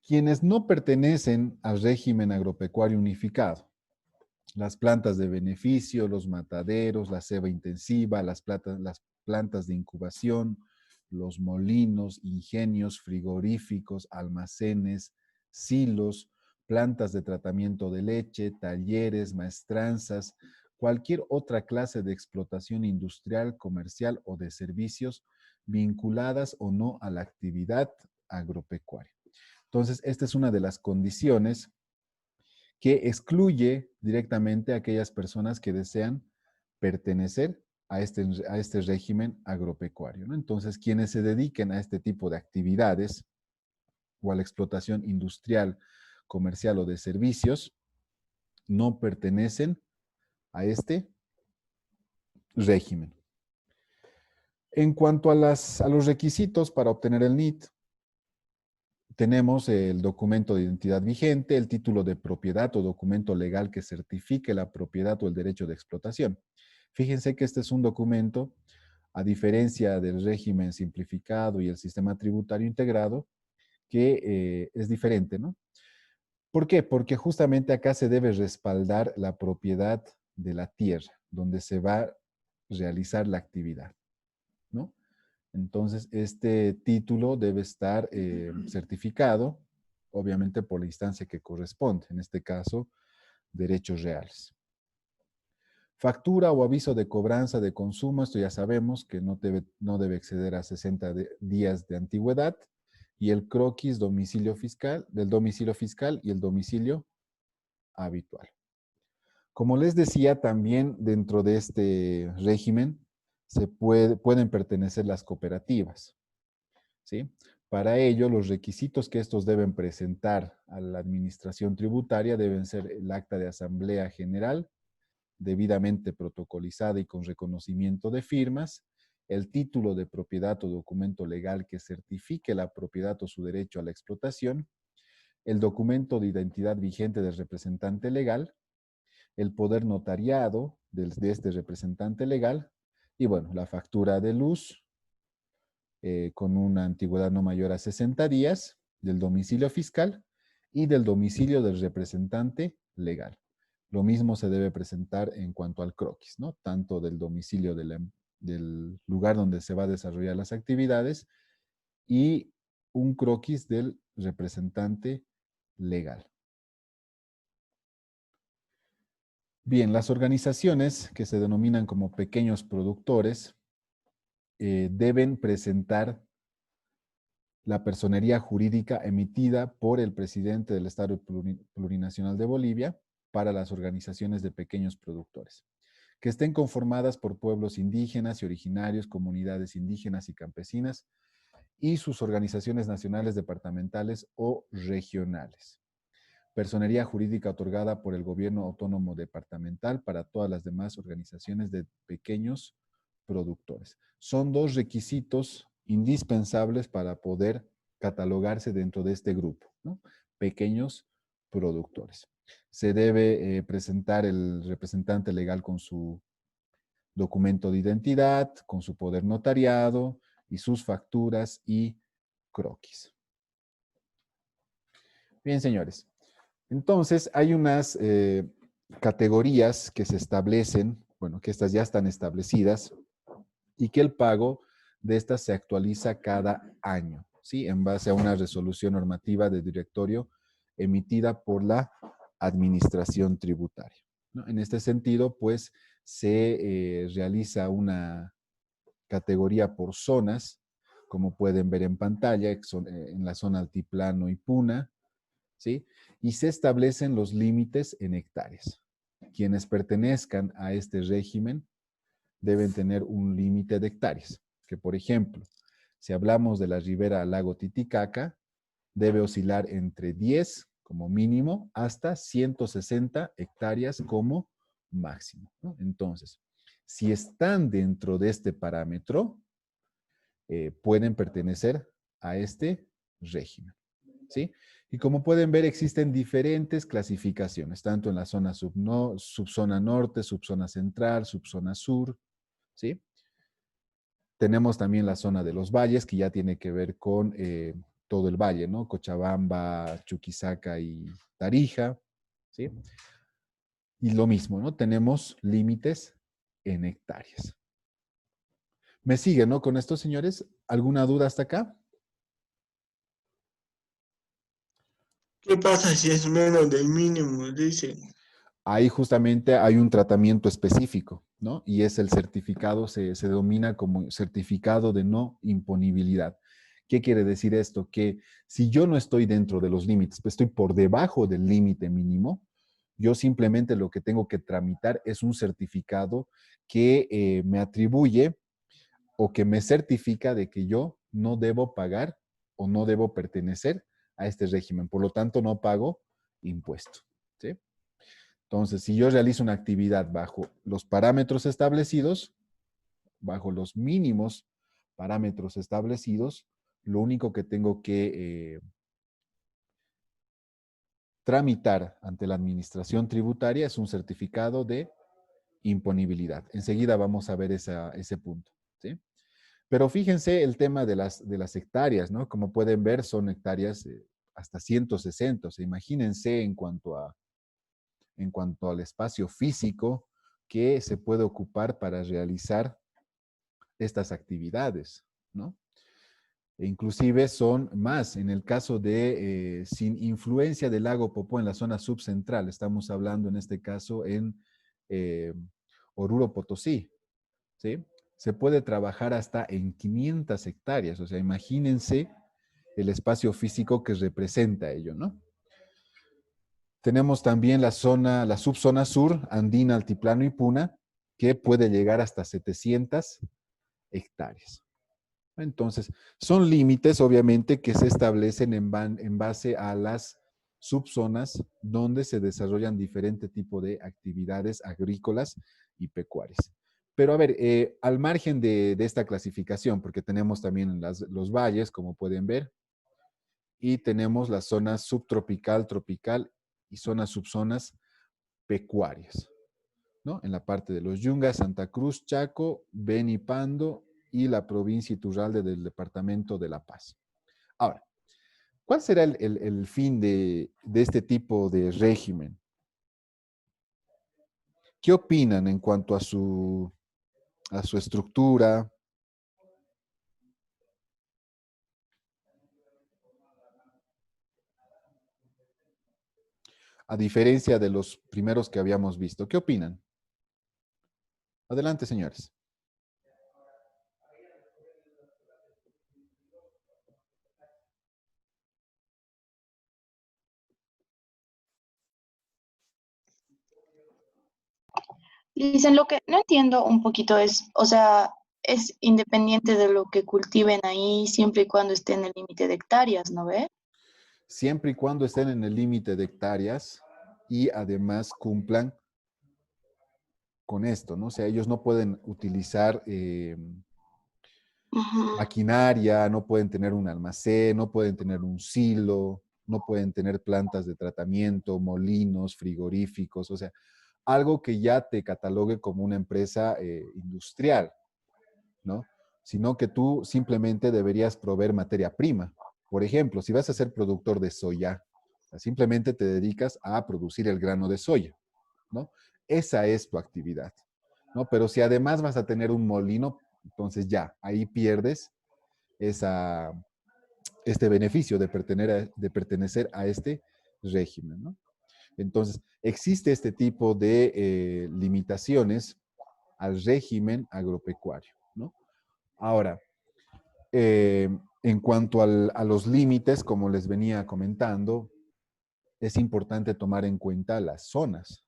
Quienes no pertenecen al régimen agropecuario unificado, las plantas de beneficio, los mataderos, la ceba intensiva, las plantas de incubación, los molinos, ingenios frigoríficos, almacenes, silos, plantas de tratamiento de leche, talleres, maestranzas, cualquier otra clase de explotación industrial, comercial o de servicios vinculadas o no a la actividad agropecuaria. Entonces, esta es una de las condiciones que excluye directamente a aquellas personas que desean pertenecer a este régimen agropecuario, ¿no? Entonces, quienes se dediquen a este tipo de actividades o a la explotación industrial, comercial o de servicios, no pertenecen a este régimen. En cuanto a los requisitos para obtener el NIT, tenemos el documento de identidad vigente, el título de propiedad o documento legal que certifique la propiedad o el derecho de explotación. Fíjense que este es un documento, a diferencia del régimen simplificado y el sistema tributario integrado, que es diferente, ¿no? ¿Por qué? Porque justamente acá se debe respaldar la propiedad de la tierra, donde se va a realizar la actividad, ¿no? Entonces, este título debe estar certificado, obviamente por la instancia que corresponde, en este caso, derechos reales. Factura o aviso de cobranza de consumo, esto ya sabemos que no debe exceder a 60 días de antigüedad, y el croquis del domicilio fiscal y el domicilio habitual. Como les decía, también dentro de este régimen pueden pertenecer las cooperativas, ¿sí? Para ello, los requisitos que estos deben presentar a la administración tributaria deben ser el acta de asamblea general, debidamente protocolizada y con reconocimiento de firmas, el título de propiedad o documento legal que certifique la propiedad o su derecho a la explotación, el documento de identidad vigente del representante legal, el poder notariado de este representante legal y, bueno, la factura de luz con una antigüedad no mayor a 60 días del domicilio fiscal y del domicilio del representante legal. Lo mismo se debe presentar en cuanto al croquis, ¿no? Tanto del domicilio del lugar donde se va a desarrollar las actividades y un croquis del representante legal. Bien, las organizaciones que se denominan como pequeños productores deben presentar la personería jurídica emitida por el presidente del Estado Plurinacional de Bolivia para las organizaciones de pequeños productores, que estén conformadas por pueblos indígenas y originarios, comunidades indígenas y campesinas, y sus organizaciones nacionales, departamentales o regionales. Personería jurídica otorgada por el Gobierno Autónomo Departamental para todas las demás organizaciones de pequeños productores. Son dos requisitos indispensables para poder catalogarse dentro de este grupo, ¿no? Pequeños productores. Se debe presentar el representante legal con su documento de identidad, con su poder notariado y sus facturas y croquis. Bien, señores. Entonces, hay unas categorías que se establecen, bueno, que estas ya están establecidas y que el pago de estas se actualiza cada año, ¿sí? En base a una resolución normativa de directorio emitida por la administración tributaria, ¿no? En este sentido, pues, se realiza una categoría por zonas, como pueden ver en pantalla, en la zona altiplano y puna, ¿sí? Y se establecen los límites en hectáreas. Quienes pertenezcan a este régimen deben tener un límite de hectáreas, que por ejemplo, si hablamos de la ribera al lago Titicaca, debe oscilar entre 10 como mínimo hasta 160 hectáreas como máximo, ¿no? Entonces, si están dentro de este parámetro, pueden pertenecer a este régimen, ¿sí? Y como pueden ver, existen diferentes clasificaciones, tanto en la zona subzona norte, subzona central, subzona sur, ¿sí? Tenemos también la zona de los valles, que ya tiene que ver con todo el valle, ¿no? Cochabamba, Chuquisaca y Tarija, ¿sí? Y lo mismo, ¿no? Tenemos límites en hectáreas. ¿Me siguen, no? Con esto, señores, ¿alguna duda hasta acá? ¿Qué pasa si es menos del mínimo? Dicen. Ahí justamente hay un tratamiento específico, ¿no? Y es el certificado, se denomina como certificado de no imponibilidad. ¿Qué quiere decir esto? Que si yo no estoy dentro de los límites, pues estoy por debajo del límite mínimo, yo simplemente lo que tengo que tramitar es un certificado que me atribuye o que me certifica de que yo no debo pagar o no debo pertenecer a este régimen. Por lo tanto, no pago impuesto, ¿sí? Entonces, si yo realizo una actividad bajo los parámetros establecidos, bajo los mínimos parámetros establecidos, lo único que tengo que tramitar ante la administración tributaria es un certificado de imponibilidad. Enseguida vamos a ver ese punto, ¿sí? Pero fíjense el tema de las hectáreas, ¿no? Como pueden ver, son hectáreas hasta 160. O sea, imagínense en cuanto al espacio físico que se puede ocupar para realizar estas actividades, ¿no? E inclusive son más, en el caso de sin influencia del lago Popó en la zona subcentral, estamos hablando en este caso en Oruro Potosí, ¿sí? Se puede trabajar hasta en 500 hectáreas, o sea, imagínense el espacio físico que representa ello, ¿no? Tenemos también la subzona sur, andina, altiplano y puna, que puede llegar hasta 700 hectáreas. Entonces, son límites, obviamente, que se establecen en base a las subzonas donde se desarrollan diferentes tipos de actividades agrícolas y pecuarias. Pero a ver, al margen de esta clasificación, porque tenemos también los valles, como pueden ver, y tenemos las zonas subtropical, tropical y subzonas pecuarias, ¿no? En la parte de los Yungas, Santa Cruz, Chaco, Beni, Pando y la provincia Iturralde del departamento de La Paz. Ahora, ¿cuál será el fin de este tipo de régimen? ¿Qué opinan en cuanto a su estructura? A diferencia de los primeros que habíamos visto. ¿Qué opinan? Adelante, señores. Dicen, lo que no entiendo un poquito es, o sea, es independiente de lo que cultiven ahí siempre y cuando esté en el límite de hectáreas, ¿no ve? Siempre y cuando estén en el límite de hectáreas y además cumplan con esto, ¿no? O sea, ellos no pueden utilizar maquinaria, no pueden tener un almacén, no pueden tener un silo, no pueden tener plantas de tratamiento, molinos, frigoríficos, o sea, algo que ya te catalogue como una empresa industrial, ¿no? Sino que tú simplemente deberías proveer materia prima. Por ejemplo, si vas a ser productor de soya, simplemente te dedicas a producir el grano de soya, ¿no? Esa es tu actividad, ¿no? Pero si además vas a tener un molino, entonces ya, ahí pierdes este beneficio de pertenecer a este régimen, ¿no? Entonces, existe este tipo de limitaciones al régimen agropecuario, ¿no? Ahora, en cuanto a los límites, como les venía comentando, es importante tomar en cuenta las zonas,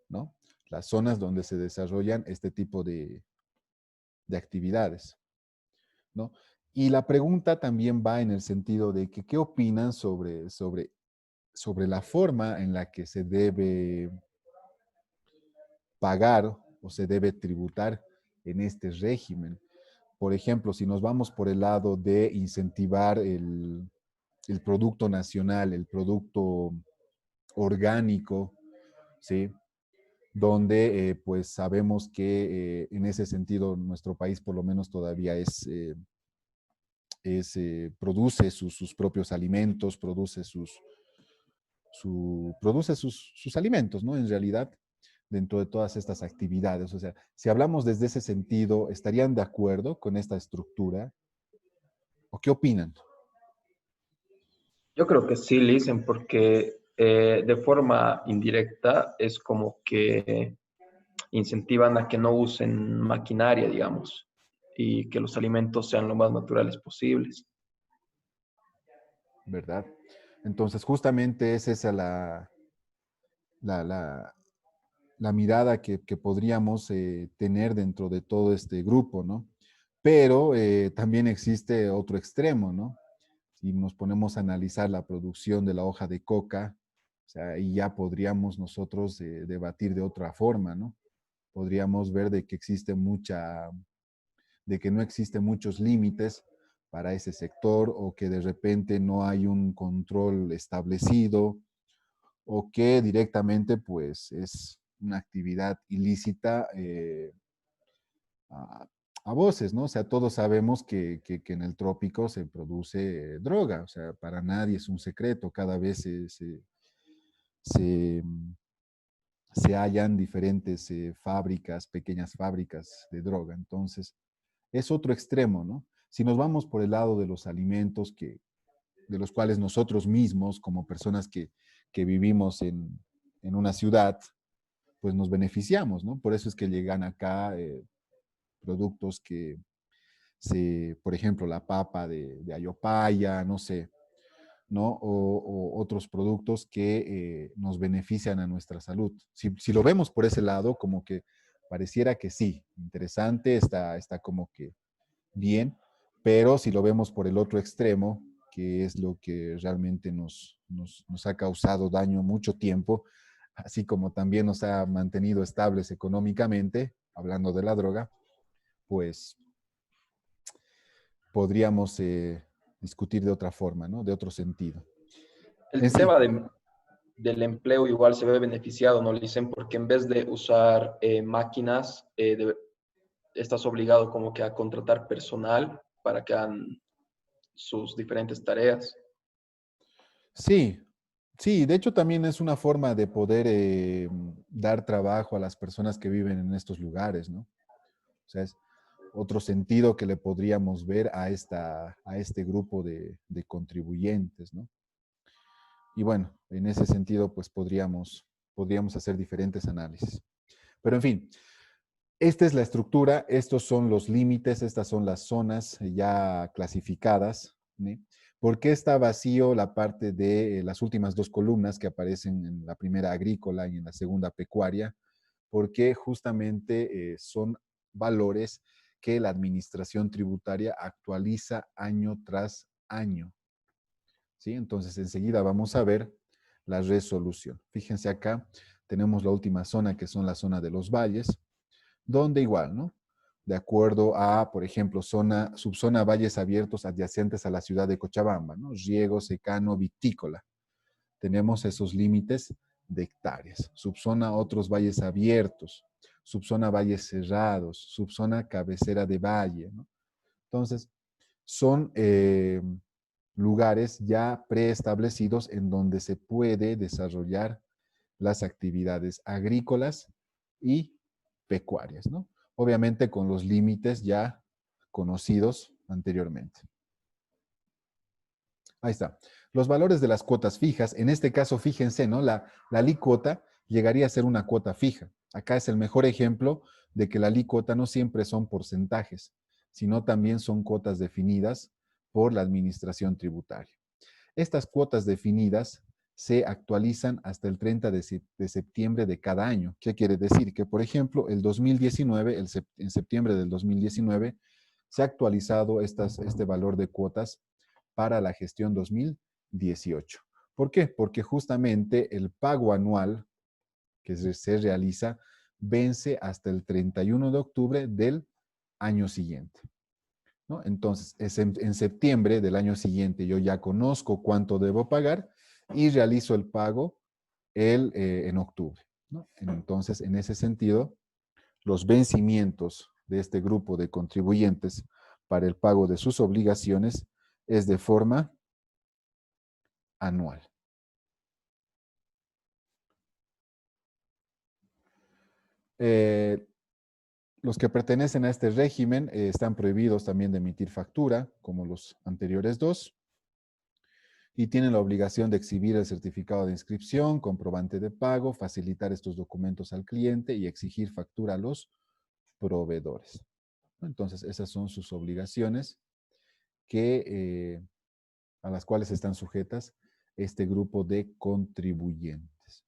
¿no? Las zonas donde se desarrollan este tipo de actividades, ¿no? Y la pregunta también va en el sentido de que, ¿qué opinan sobre la forma en la que se debe pagar o se debe tributar en este régimen? Por ejemplo, si nos vamos por el lado de incentivar el producto nacional, el producto orgánico, ¿sí? Donde pues sabemos que en ese sentido nuestro país por lo menos todavía produce sus propios alimentos, produce sus alimentos, ¿no? En realidad, dentro de todas estas actividades. O sea, si hablamos desde ese sentido, ¿estarían de acuerdo con esta estructura? ¿O qué opinan? Yo creo que sí, Listen, porque de forma indirecta es como que incentivan a que no usen maquinaria, digamos, y que los alimentos sean lo más naturales posibles. ¿Verdad? Entonces, justamente es esa la, la, la mirada que podríamos tener dentro de todo este grupo, ¿no? Pero también existe otro extremo, ¿no? Si nos ponemos a analizar la producción de la hoja de coca, o sea, ahí ya podríamos nosotros debatir de otra forma, ¿no? Podríamos ver de que de que no existen muchos límites para ese sector o que de repente no hay un control establecido o que directamente pues es una actividad ilícita a, a voces, ¿no? O sea, todos sabemos que en el trópico se produce droga, o sea, para nadie es un secreto, cada vez se, se hallan diferentes fábricas, pequeñas fábricas de droga, entonces es otro extremo, ¿no? Si nos vamos por el lado de los alimentos de los cuales nosotros mismos, como personas que vivimos en una ciudad, pues nos beneficiamos, ¿no? Por eso es que llegan acá productos por ejemplo, la papa de Ayopaya, no sé, ¿no? O otros productos que nos benefician a nuestra salud. Si lo vemos por ese lado, como que pareciera que sí, interesante, está como que bien, pero si lo vemos por el otro extremo, que es lo que realmente nos ha causado daño mucho tiempo, así como también nos ha mantenido estables económicamente, hablando de la droga, pues podríamos discutir de otra forma, ¿no? De otro sentido. El Sí. tema del empleo igual se ve beneficiado, ¿no? Le dicen, porque en vez de usar máquinas, estás obligado como que a contratar personal para que hagan sus diferentes tareas. Sí, sí, de hecho también es una forma de poder dar trabajo a las personas que viven en estos lugares, ¿no? O sea, es otro sentido que le podríamos ver a este grupo de contribuyentes, ¿no? Y bueno, en ese sentido, pues podríamos hacer diferentes análisis. Pero en fin, esta es la estructura, estos son los límites, estas son las zonas ya clasificadas, ¿sí? ¿Por qué está vacío la parte de las últimas dos columnas que aparecen en la primera agrícola y en la segunda pecuaria? Porque justamente son valores que la administración tributaria actualiza año tras año, ¿sí? Entonces, enseguida vamos a ver la resolución. Fíjense acá, tenemos la última zona que son la zona de los valles, donde igual, ¿no? De acuerdo a, por ejemplo, subzona valles abiertos adyacentes a la ciudad de Cochabamba, ¿no? Riego, secano, vitícola. Tenemos esos límites de hectáreas. Subzona otros valles abiertos, subzona valles cerrados, subzona cabecera de valle, ¿no? Entonces, son lugares ya preestablecidos en donde se puede desarrollar las actividades agrícolas y pecuarias, ¿no? Obviamente con los límites ya conocidos anteriormente. Ahí está. Los valores de las cuotas fijas, en este caso, fíjense, ¿no? La alícuota llegaría a ser una cuota fija. Acá es el mejor ejemplo de que la alícuota no siempre son porcentajes, sino también son cuotas definidas por la administración tributaria. Estas cuotas definidas se actualizan hasta el 30 de septiembre de cada año. ¿Qué quiere decir? Que, por ejemplo, el 2019, en septiembre del 2019, se ha actualizado este valor de cuotas para la gestión 2018. ¿Por qué? Porque justamente el pago anual que se realiza vence hasta el 31 de octubre del año siguiente, ¿no? Entonces, en septiembre del año siguiente yo ya conozco cuánto debo pagar y realizo el pago en octubre, ¿no? Entonces, en ese sentido, los vencimientos de este grupo de contribuyentes para el pago de sus obligaciones es de forma anual. Los que pertenecen a este régimen están prohibidos también de emitir factura, como los anteriores dos, y tienen la obligación de exhibir el certificado de inscripción, comprobante de pago, facilitar estos documentos al cliente y exigir factura a los proveedores. Entonces, esas son sus obligaciones a las cuales están sujetas este grupo de contribuyentes.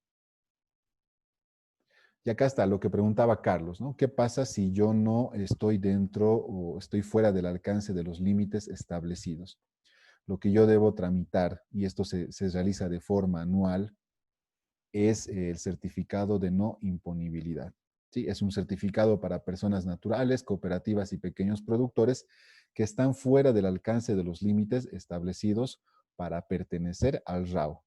Y acá está lo que preguntaba Carlos, ¿no? ¿Qué pasa si yo no estoy dentro o estoy fuera del alcance de los límites establecidos? Lo que yo debo tramitar, y esto se realiza de forma anual, es el certificado de no imponibilidad. ¿Sí? Es un certificado para personas naturales, cooperativas y pequeños productores que están fuera del alcance de los límites establecidos para pertenecer al RAU.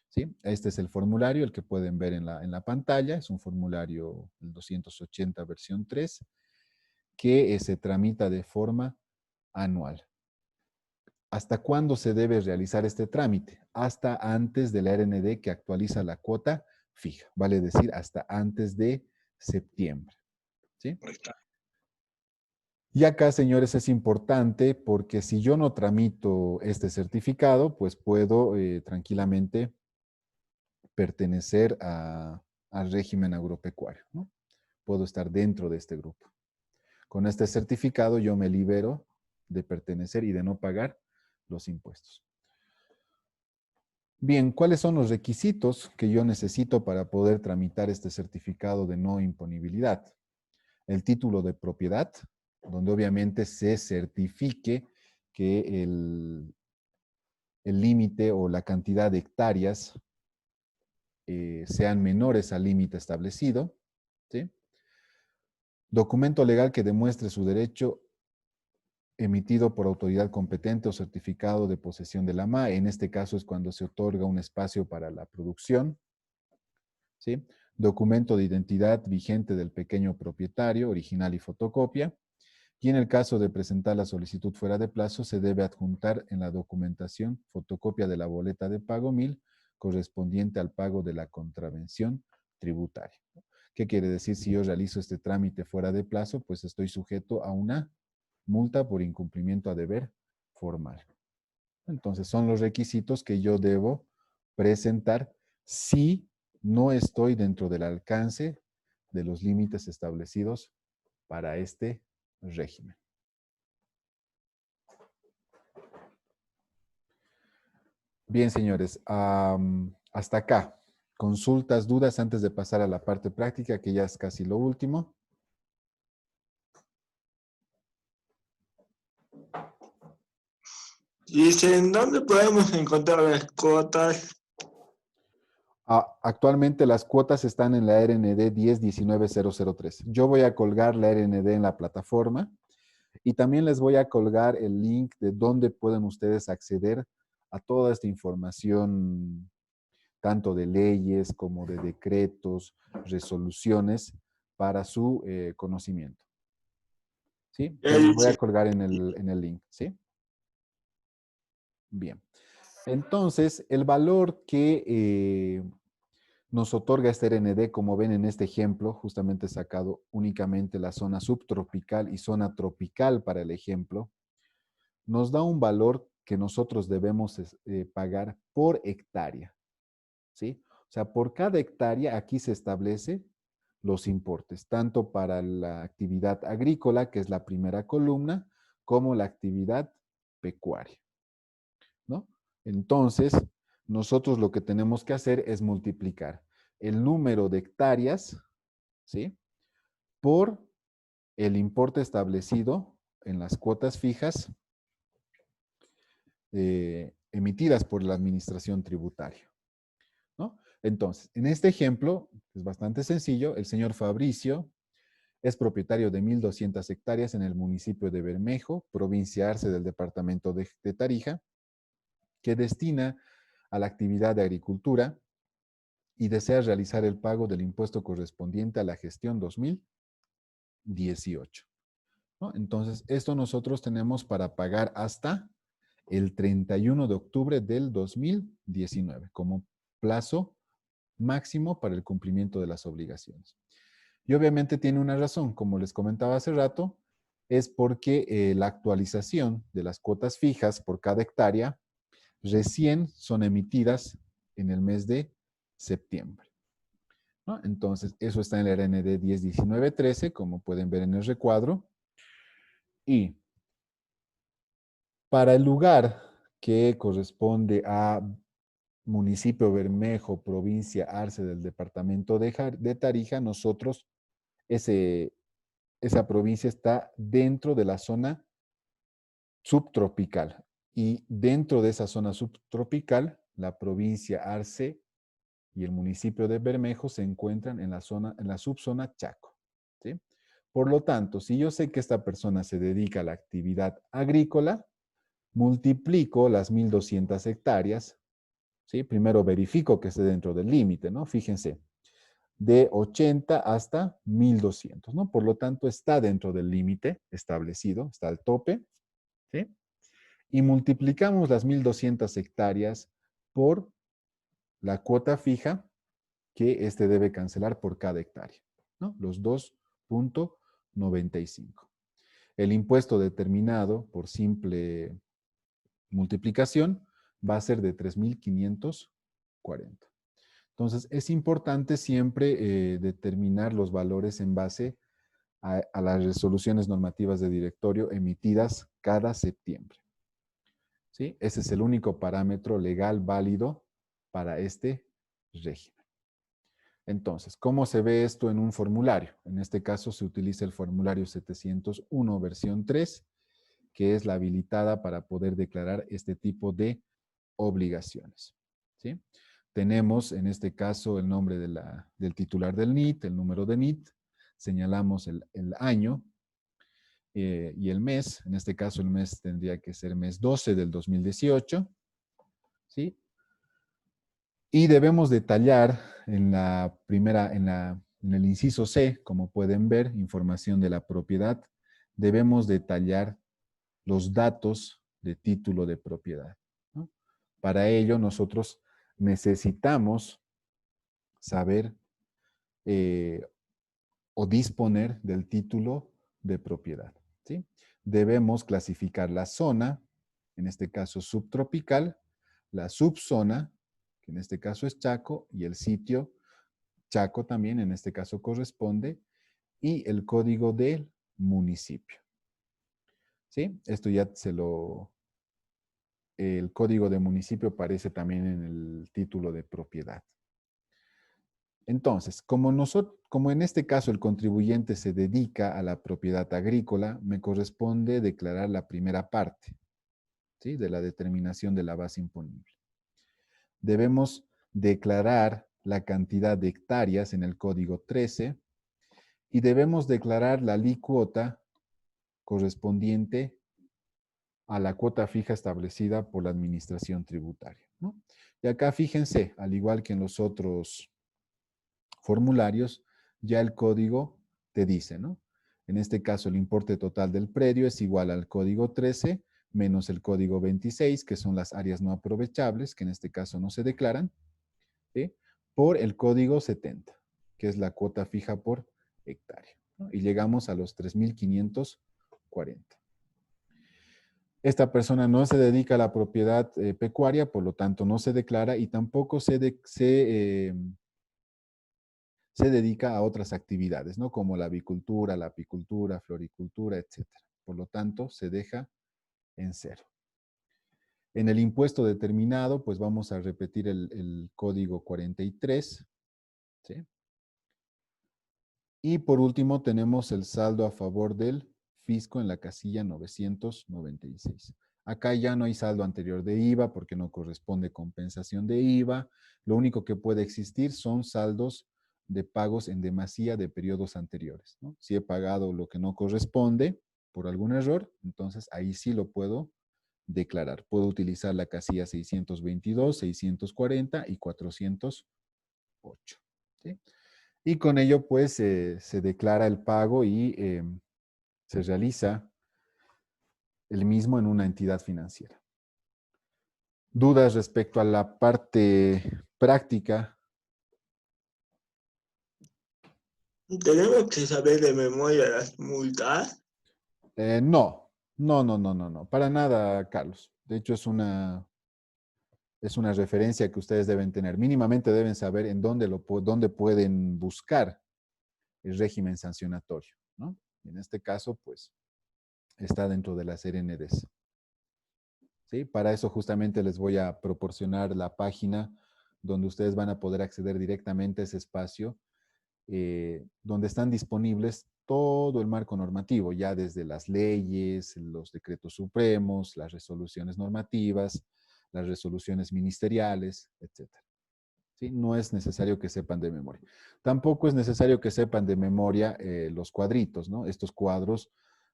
¿Sí? Este es el formulario, el que pueden ver en la pantalla. Es un formulario 280 versión 3 que se tramita de forma anual. ¿Hasta cuándo se debe realizar este trámite? Hasta antes de la RND que actualiza la cuota fija, vale decir hasta antes de septiembre. ¿Sí? Y acá, señores, es importante porque si yo no tramito este certificado, pues puedo tranquilamente pertenecer al régimen agropecuario, ¿no? Puedo estar dentro de este grupo. Con este certificado yo me libero de pertenecer y de no pagar los impuestos. Bien, ¿cuáles son los requisitos que yo necesito para poder tramitar este certificado de no imponibilidad? El título de propiedad, donde obviamente se certifique que el límite o la cantidad de hectáreas sean menores al límite establecido, ¿sí? Documento legal que demuestre su derecho emitido por autoridad competente o certificado de posesión de la MA. En este caso es cuando se otorga un espacio para la producción, ¿sí? Documento de identidad vigente del pequeño propietario, original y fotocopia. Y en el caso de presentar la solicitud fuera de plazo, se debe adjuntar en la documentación fotocopia de la boleta de pago 1000 correspondiente al pago de la contravención tributaria. ¿Qué quiere decir? Si yo realizo este trámite fuera de plazo, pues estoy sujeto a una multa por incumplimiento a deber formal. Entonces, son los requisitos que yo debo presentar si no estoy dentro del alcance de los límites establecidos para este régimen. Bien, señores, hasta acá. Consultas, dudas antes de pasar a la parte práctica, que ya es casi lo último. Dice, ¿en dónde podemos encontrar las cuotas? Actualmente las cuotas están en la RND 10-19-003. Yo voy a colgar la RND en la plataforma y también les voy a colgar el link de donde pueden ustedes acceder a toda esta información, tanto de leyes como de decretos, resoluciones, para su conocimiento. ¿Sí? Se los voy a colgar en el link, ¿sí? Bien. Entonces, el valor que nos otorga este RND, como ven en este ejemplo, justamente sacado únicamente la zona subtropical y zona tropical para el ejemplo, nos da un valor que nosotros debemos pagar por hectárea, ¿sí? O sea, por cada hectárea aquí se establece los importes, tanto para la actividad agrícola, que es la primera columna, como la actividad pecuaria, ¿no? Entonces, nosotros lo que tenemos que hacer es multiplicar el número de hectáreas, ¿sí? Por el importe establecido en las cuotas fijas emitidas por la administración tributaria, ¿no? Entonces, en este ejemplo, es bastante sencillo, el señor Fabricio es propietario de 1,200 hectáreas en el municipio de Bermejo, provincia Arce del departamento de Tarija, que destina a la actividad de agricultura y desea realizar el pago del impuesto correspondiente a la gestión 2018, ¿no? Entonces, esto nosotros tenemos para pagar hasta el 31 de octubre del 2019 como plazo máximo para el cumplimiento de las obligaciones. Y obviamente tiene una razón, como les comentaba hace rato, es porque la actualización de las cuotas fijas por cada hectárea recién son emitidas en el mes de septiembre, ¿no? Entonces, eso está en el RND 101913, como pueden ver en el recuadro. Y para el lugar que corresponde a municipio Bermejo, provincia Arce del departamento de Tarija, nosotros, esa provincia está dentro de la zona subtropical. Y dentro de esa zona subtropical, la provincia Arce y el municipio de Bermejo se encuentran en la subzona Chaco, ¿sí? Por lo tanto, si yo sé que esta persona se dedica a la actividad agrícola, multiplico las 1,200 hectáreas, ¿sí? Primero verifico que esté dentro del límite, ¿no? Fíjense, de 80 hasta 1,200, ¿no? Por lo tanto, está dentro del límite establecido, está al tope, ¿sí? Y multiplicamos las 1,200 hectáreas por la cuota fija que este debe cancelar por cada hectárea, ¿no? Los 2,95. El impuesto determinado por simple multiplicación va a ser de 3,540. Entonces, es importante siempre determinar los valores en base a las resoluciones normativas de directorio emitidas cada septiembre. ¿Sí? Ese es el único parámetro legal válido para este régimen. Entonces, ¿cómo se ve esto en un formulario? En este caso se utiliza el formulario 701 versión 3, que es la habilitada para poder declarar este tipo de obligaciones. ¿Sí? Tenemos en este caso el nombre del titular del NIT, el número de NIT, señalamos el año y el mes. En este caso el mes tendría que ser mes 12 del 2018. ¿Sí? Y debemos detallar en la primera, en el inciso C, como pueden ver, información de la propiedad, debemos detallar los datos de título de propiedad, ¿no? Para ello nosotros necesitamos saber o disponer del título de propiedad, ¿sí? Debemos clasificar la zona, en este caso subtropical, la subzona, que en este caso es Chaco, y el sitio Chaco también, en este caso corresponde, y el código del municipio. ¿Sí? Esto ya el código de municipio aparece también en el título de propiedad. Entonces, como en este caso el contribuyente se dedica a la propiedad agrícola, me corresponde declarar la primera parte, ¿sí? De la determinación de la base imponible. Debemos declarar la cantidad de hectáreas en el código 13 y debemos declarar la alícuota correspondiente a la cuota fija establecida por la administración tributaria, ¿no? Y acá fíjense, al igual que en los otros formularios, ya el código te dice, ¿no? En este caso, el importe total del predio es igual al código 13 menos el código 26, que son las áreas no aprovechables, que en este caso no se declaran, ¿sí? Por el código 70, que es la cuota fija por hectárea, ¿no? Y llegamos a los 3.540. Esta persona no se dedica a la propiedad pecuaria, por lo tanto no se declara y tampoco se dedica a otras actividades, ¿no? Como la avicultura, la apicultura, floricultura, etc. Por lo tanto, se deja en cero. En el impuesto determinado, pues vamos a repetir el código 43, ¿sí? Y por último, tenemos el saldo a favor del fisco en la casilla 996. Acá ya no hay saldo anterior de IVA porque no corresponde compensación de IVA. Lo único que puede existir son saldos de pagos en demasía de periodos anteriores, ¿no? Si he pagado lo que no corresponde por algún error, entonces ahí sí lo puedo declarar. Puedo utilizar la casilla 622, 640 y 408. ¿Sí? Y con ello, pues, se declara el pago y se realiza el mismo en una entidad financiera. ¿Dudas respecto a la parte práctica? ¿Tenemos que saber de memoria las multas? No, para nada, Carlos. De hecho, es una referencia que ustedes deben tener. Mínimamente deben saber en dónde pueden buscar el régimen sancionatorio, ¿no? En este caso, pues, está dentro de las RNDs. ¿Sí? Para eso justamente les voy a proporcionar la página donde ustedes van a poder acceder directamente a ese espacio, donde están disponibles todo el marco normativo, ya desde las leyes, los decretos supremos, las resoluciones normativas, las resoluciones ministeriales, etc. ¿Sí? No es necesario que sepan de memoria. Tampoco es necesario que sepan de memoria los cuadritos, ¿no? Estos cuadros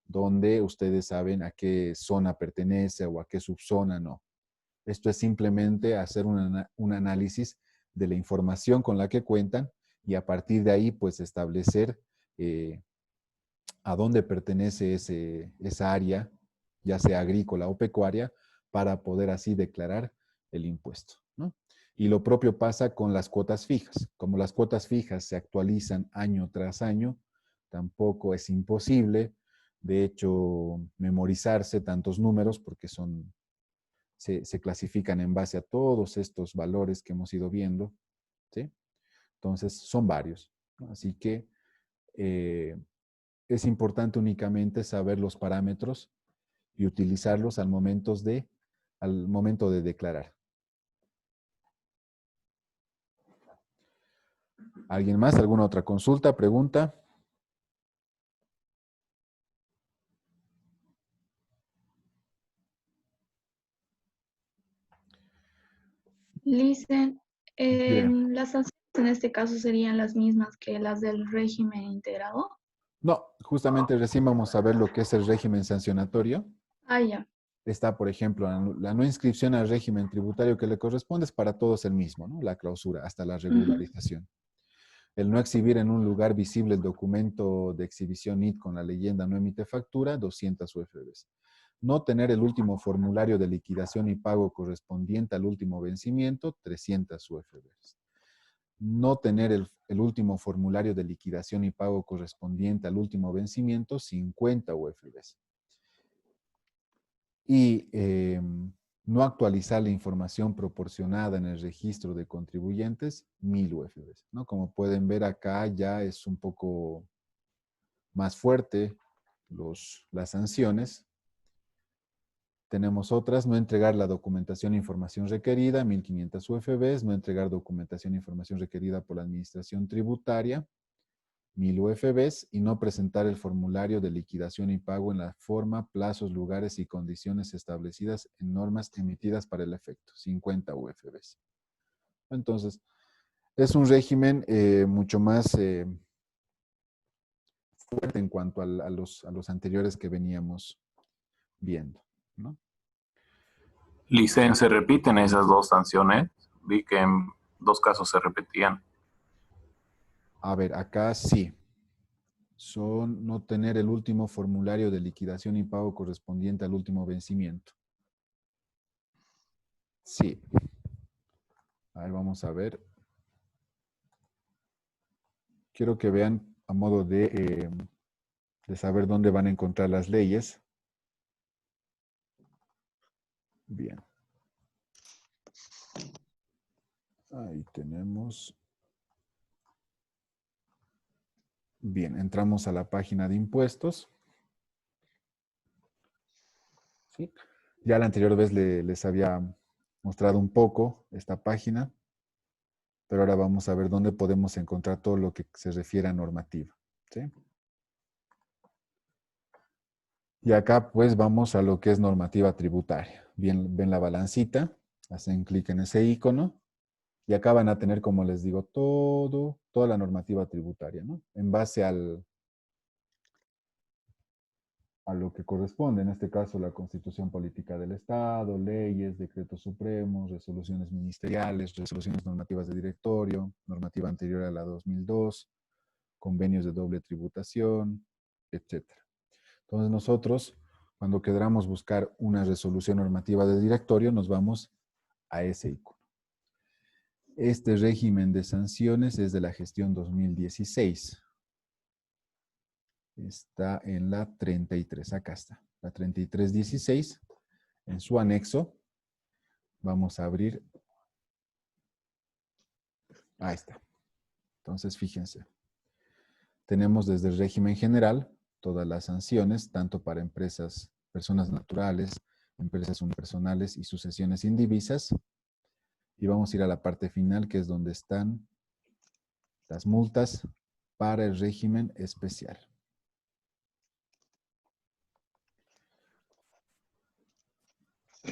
donde ustedes saben a qué zona pertenece o a qué subzona, no. Esto es simplemente hacer un análisis de la información con la que cuentan y a partir de ahí, pues, establecer a dónde pertenece esa área, ya sea agrícola o pecuaria, para poder así declarar el impuesto, ¿no? Y lo propio pasa con las cuotas fijas. Como las cuotas fijas se actualizan año tras año, tampoco es imposible, de hecho, memorizarse tantos números porque se clasifican en base a todos estos valores que hemos ido viendo, ¿sí? Entonces, son varios, ¿no? Así que es importante únicamente saber los parámetros y utilizarlos al momento de declarar. ¿Alguien más? ¿Alguna otra consulta, pregunta? Listen, Bien. las sanciones en este caso serían las mismas que las del régimen integrado. No, justamente recién vamos a ver lo que es el régimen sancionatorio. Ah, ya. Está, por ejemplo, la no inscripción al régimen tributario que le corresponde es para todos el mismo, ¿no? La clausura, hasta la regularización. El no exhibir en un lugar visible el documento de exhibición NIT con la leyenda no emite factura, 200 UFBs. No tener el último formulario de liquidación y pago correspondiente al último vencimiento, 300 UFBs. No tener el último formulario de liquidación y pago correspondiente al último vencimiento, 50 UFBs. Y no actualizar la información proporcionada en el registro de contribuyentes, 1000 UFBs, ¿no? Como pueden ver acá ya es un poco más fuerte las sanciones. Tenemos otras, no entregar la documentación e información requerida, 1500 UFBs, no entregar documentación e información requerida por la administración tributaria, 1000 UFBs, y no presentar el formulario de liquidación y pago en la forma, plazos, lugares y condiciones establecidas en normas emitidas para el efecto, 50 UFBs. Entonces, es un régimen mucho más fuerte en cuanto a los anteriores que veníamos viendo, ¿no? Licen, ¿se repiten esas dos sanciones? Vi que en dos casos se repetían. A ver, acá sí. Son no tener el último formulario de liquidación y pago correspondiente al último vencimiento. Sí. A ver, vamos a ver. Quiero que vean a modo de saber dónde van a encontrar las leyes. Bien. Ahí tenemos. Bien, entramos a la página de impuestos. ¿Sí? Ya la anterior vez les había mostrado un poco esta página, pero ahora vamos a ver dónde podemos encontrar todo lo que se refiere a normativa. ¿Sí? Y acá pues vamos a lo que es normativa tributaria. Bien, ven la balancita, hacen clic en ese icono y acá van a tener, como les digo, toda la normativa tributaria, ¿no? En base a lo que corresponde, en este caso la Constitución Política del Estado, leyes, decretos supremos, resoluciones ministeriales, resoluciones normativas de directorio, normativa anterior a la 2002, convenios de doble tributación, etc. Entonces nosotros, cuando queramos buscar una resolución normativa de directorio, nos vamos a ese icono. Este régimen de sanciones es de la gestión 2016. Está en la 33, acá está. La 3316, en su anexo, vamos a abrir. Ahí está. Entonces, fíjense. Tenemos desde el régimen general todas las sanciones, tanto para empresas, personas naturales, empresas unipersonales y sucesiones indivisas. Y vamos a ir a la parte final, que es donde están las multas para el régimen especial.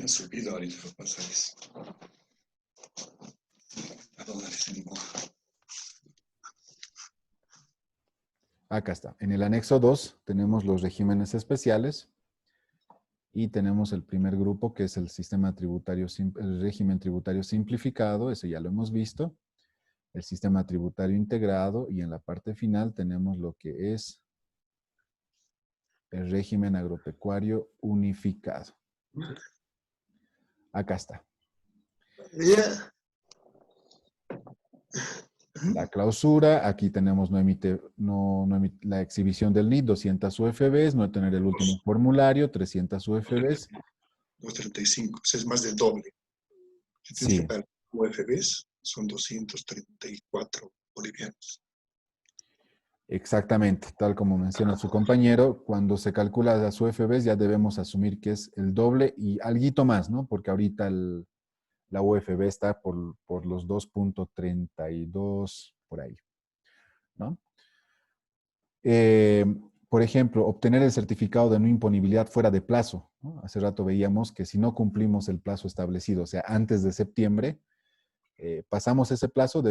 Se me olvidó ahorita los pasajes. Perdónales, amigo. Acá está. En el anexo 2 tenemos los regímenes especiales y tenemos el primer grupo, que es el sistema tributario, el régimen tributario simplificado, eso ya lo hemos visto, el sistema tributario integrado, y en la parte final tenemos lo que es el régimen agropecuario unificado. Acá está. La clausura, aquí tenemos la exhibición del NIT, 200 UFBs, no tener el último formulario, 300 UFBs. 235, es más del doble. Si tienes que pagar UFBs, son 234 bolivianos. Exactamente, tal como menciona su compañero, cuando se calcula las UFBs ya debemos asumir que es el doble y alguito más, ¿no? Porque ahorita la UFB está por los 2.32 por ahí, ¿no? Eh, por ejemplo, obtener el certificado de no imponibilidad fuera de plazo, ¿no? Hace rato veíamos que si no cumplimos el plazo establecido, o sea, antes de septiembre, pasamos ese plazo,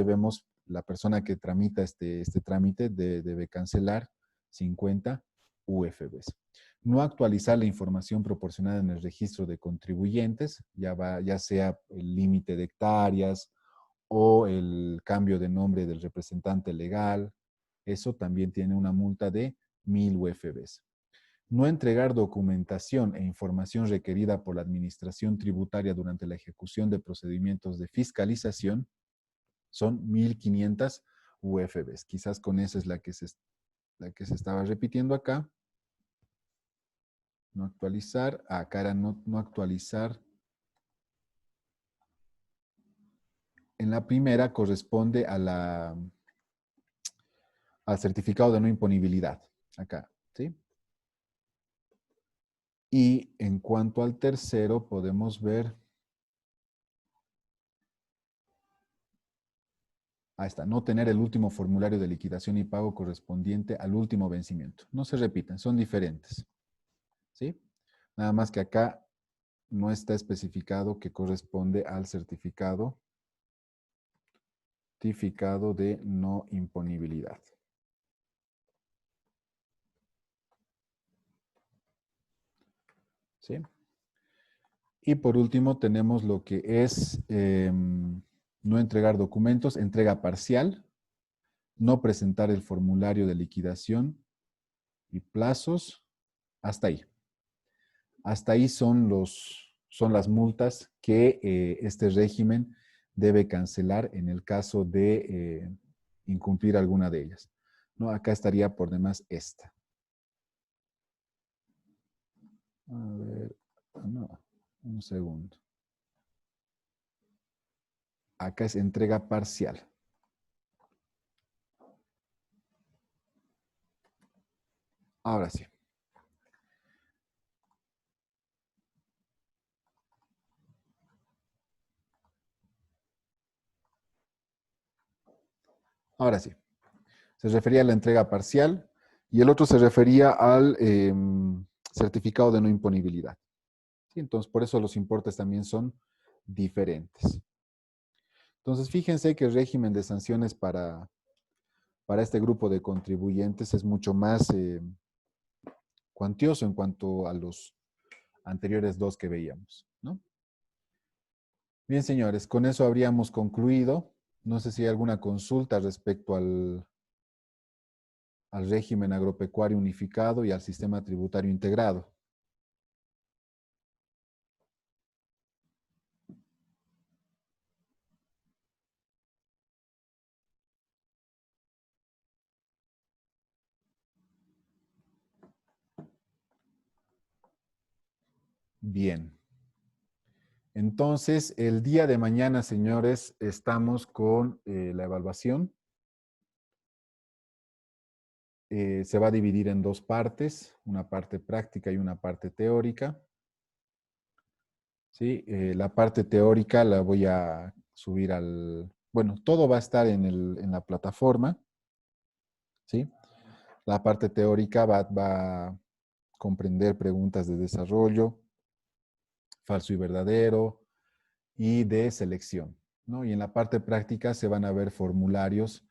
la persona que tramita este trámite debe cancelar 50 UFBs. No actualizar la información proporcionada en el registro de contribuyentes, ya sea el límite de hectáreas o el cambio de nombre del representante legal, eso también tiene una multa de 1000 UFBs. No entregar documentación e información requerida por la Administración Tributaria durante la ejecución de procedimientos de fiscalización son 1500 UFBs. Quizás con esa es la que se estaba repitiendo acá. No actualizar. Acá era no actualizar. En la primera corresponde al certificado de no imponibilidad. Acá, ¿sí? Y en cuanto al tercero, podemos ver, ahí está, no tener el último formulario de liquidación y pago correspondiente al último vencimiento. No se repiten, son diferentes. ¿Sí? Nada más que acá no está especificado que corresponde al certificado de no imponibilidad. ¿Sí? Y por último tenemos lo que es no entregar documentos, entrega parcial, no presentar el formulario de liquidación y plazos, hasta ahí. Hasta ahí son las multas que este régimen debe cancelar en el caso de incumplir alguna de ellas. ¿No? Acá estaría por demás esta. A ver, no, un segundo. Acá es entrega parcial. Ahora sí. Ahora sí. Se refería a la entrega parcial y el otro se refería al certificado de no imponibilidad. ¿Sí? Entonces, por eso los importes también son diferentes. Entonces, fíjense que el régimen de sanciones para este grupo de contribuyentes es mucho más cuantioso en cuanto a los anteriores dos que veíamos, ¿no? Bien, señores, con eso habríamos concluido. No sé si hay alguna consulta respecto al régimen agropecuario unificado y al sistema tributario integrado. Bien. Entonces, el día de mañana, señores, estamos con la evaluación. Se va a dividir en dos partes, una parte práctica y una parte teórica. ¿Sí? La parte teórica la voy a subir bueno, todo va a estar en la plataforma. ¿Sí? La parte teórica va a comprender preguntas de desarrollo, falso y verdadero, y de selección, ¿no? Y en la parte práctica se van a ver formularios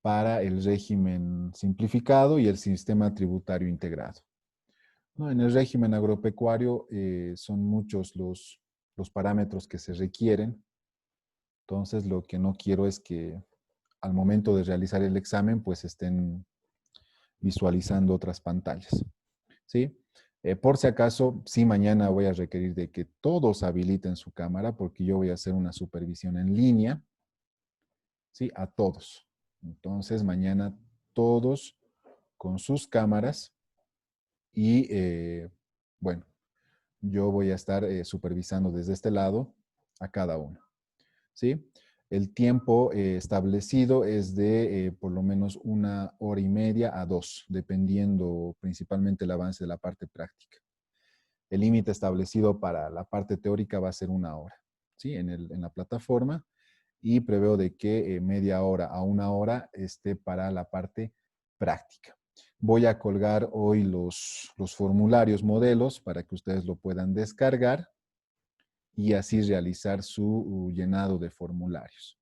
para el régimen simplificado y el sistema tributario integrado. ¿No? En el régimen agropecuario son muchos los parámetros que se requieren. Entonces, lo que no quiero es que al momento de realizar el examen, pues estén visualizando otras pantallas. ¿Sí? Por si acaso, sí, mañana voy a requerir de que todos habiliten su cámara porque yo voy a hacer una supervisión en línea. ¿Sí? A todos. Entonces, mañana todos con sus cámaras y, bueno, yo voy a estar supervisando desde este lado a cada uno. ¿Sí? el tiempo establecido es de por lo menos 1 hora y media a 2, dependiendo principalmente el avance de la parte práctica. El límite establecido para la parte teórica va a ser 1 hora, ¿sí? En la plataforma, y preveo de que media hora a 1 hora esté para la parte práctica. Voy a colgar hoy los formularios modelos para que ustedes lo puedan descargar y así realizar su llenado de formularios,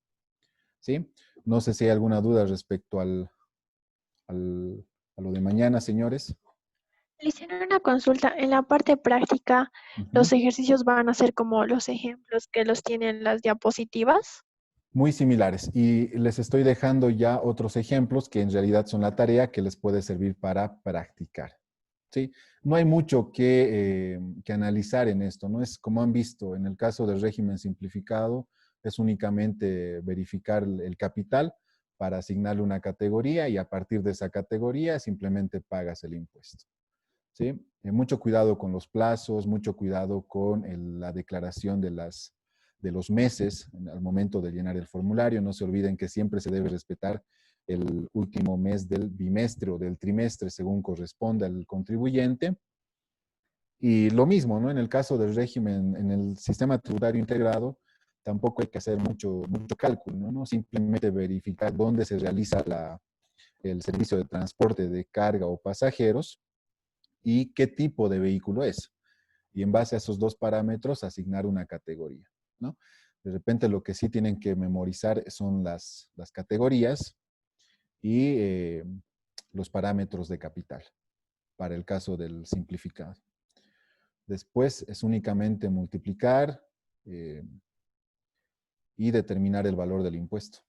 ¿sí? No sé si hay alguna duda respecto a lo de mañana, señores. Le hicieron una consulta. En la parte práctica, ¿los ejercicios van a ser como los ejemplos que los tienen las diapositivas? Muy similares. Y les estoy dejando ya otros ejemplos que en realidad son la tarea que les puede servir para practicar, ¿sí? No hay mucho que analizar en esto, ¿no? Es como han visto, en el caso del régimen simplificado, es únicamente verificar el capital para asignarle una categoría y a partir de esa categoría simplemente pagas el impuesto, ¿sí? Mucho cuidado con los plazos, mucho cuidado con la declaración de los meses al momento de llenar el formulario. No se olviden que siempre se debe respetar el último mes del bimestre o del trimestre según corresponda al contribuyente. Y lo mismo, ¿no? En el caso del régimen, en el sistema tributario integrado, tampoco hay que hacer mucho cálculo, ¿no? Simplemente verificar dónde se realiza el servicio de transporte de carga o pasajeros y qué tipo de vehículo es. Y en base a esos dos parámetros, asignar una categoría, ¿no? De repente lo que sí tienen que memorizar son las categorías y los parámetros de capital para el caso del simplificado. Después es únicamente multiplicar y determinar el valor del impuesto.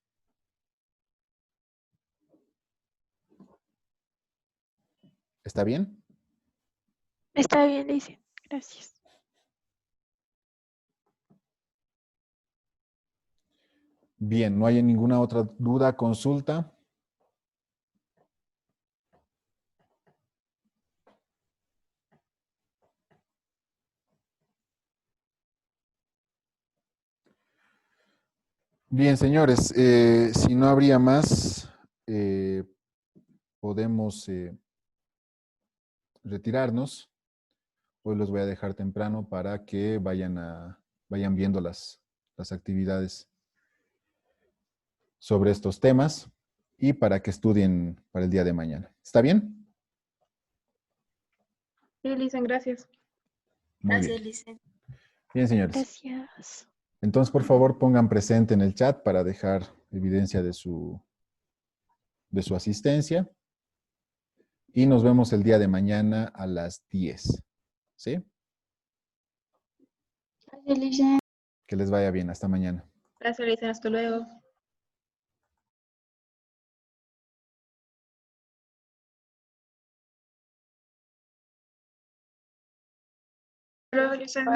¿Está bien? Está bien, dice. Gracias. Bien, ¿no hay ninguna otra duda, consulta? Bien, señores, si no habría más, podemos retirarnos. Hoy los voy a dejar temprano para que vayan viendo las actividades sobre estos temas y para que estudien para el día de mañana. ¿Está bien? Sí, Lisen, gracias. Muy bien. Gracias, Licen. Bien, señores. Gracias. Entonces, por favor, pongan presente en el chat para dejar evidencia de su asistencia. Y nos vemos el día de mañana a las 10. ¿Sí? Gracias, Lisa. Que les vaya bien. Hasta mañana. Gracias, Lisen. Hasta luego. Hasta luego, Lisen.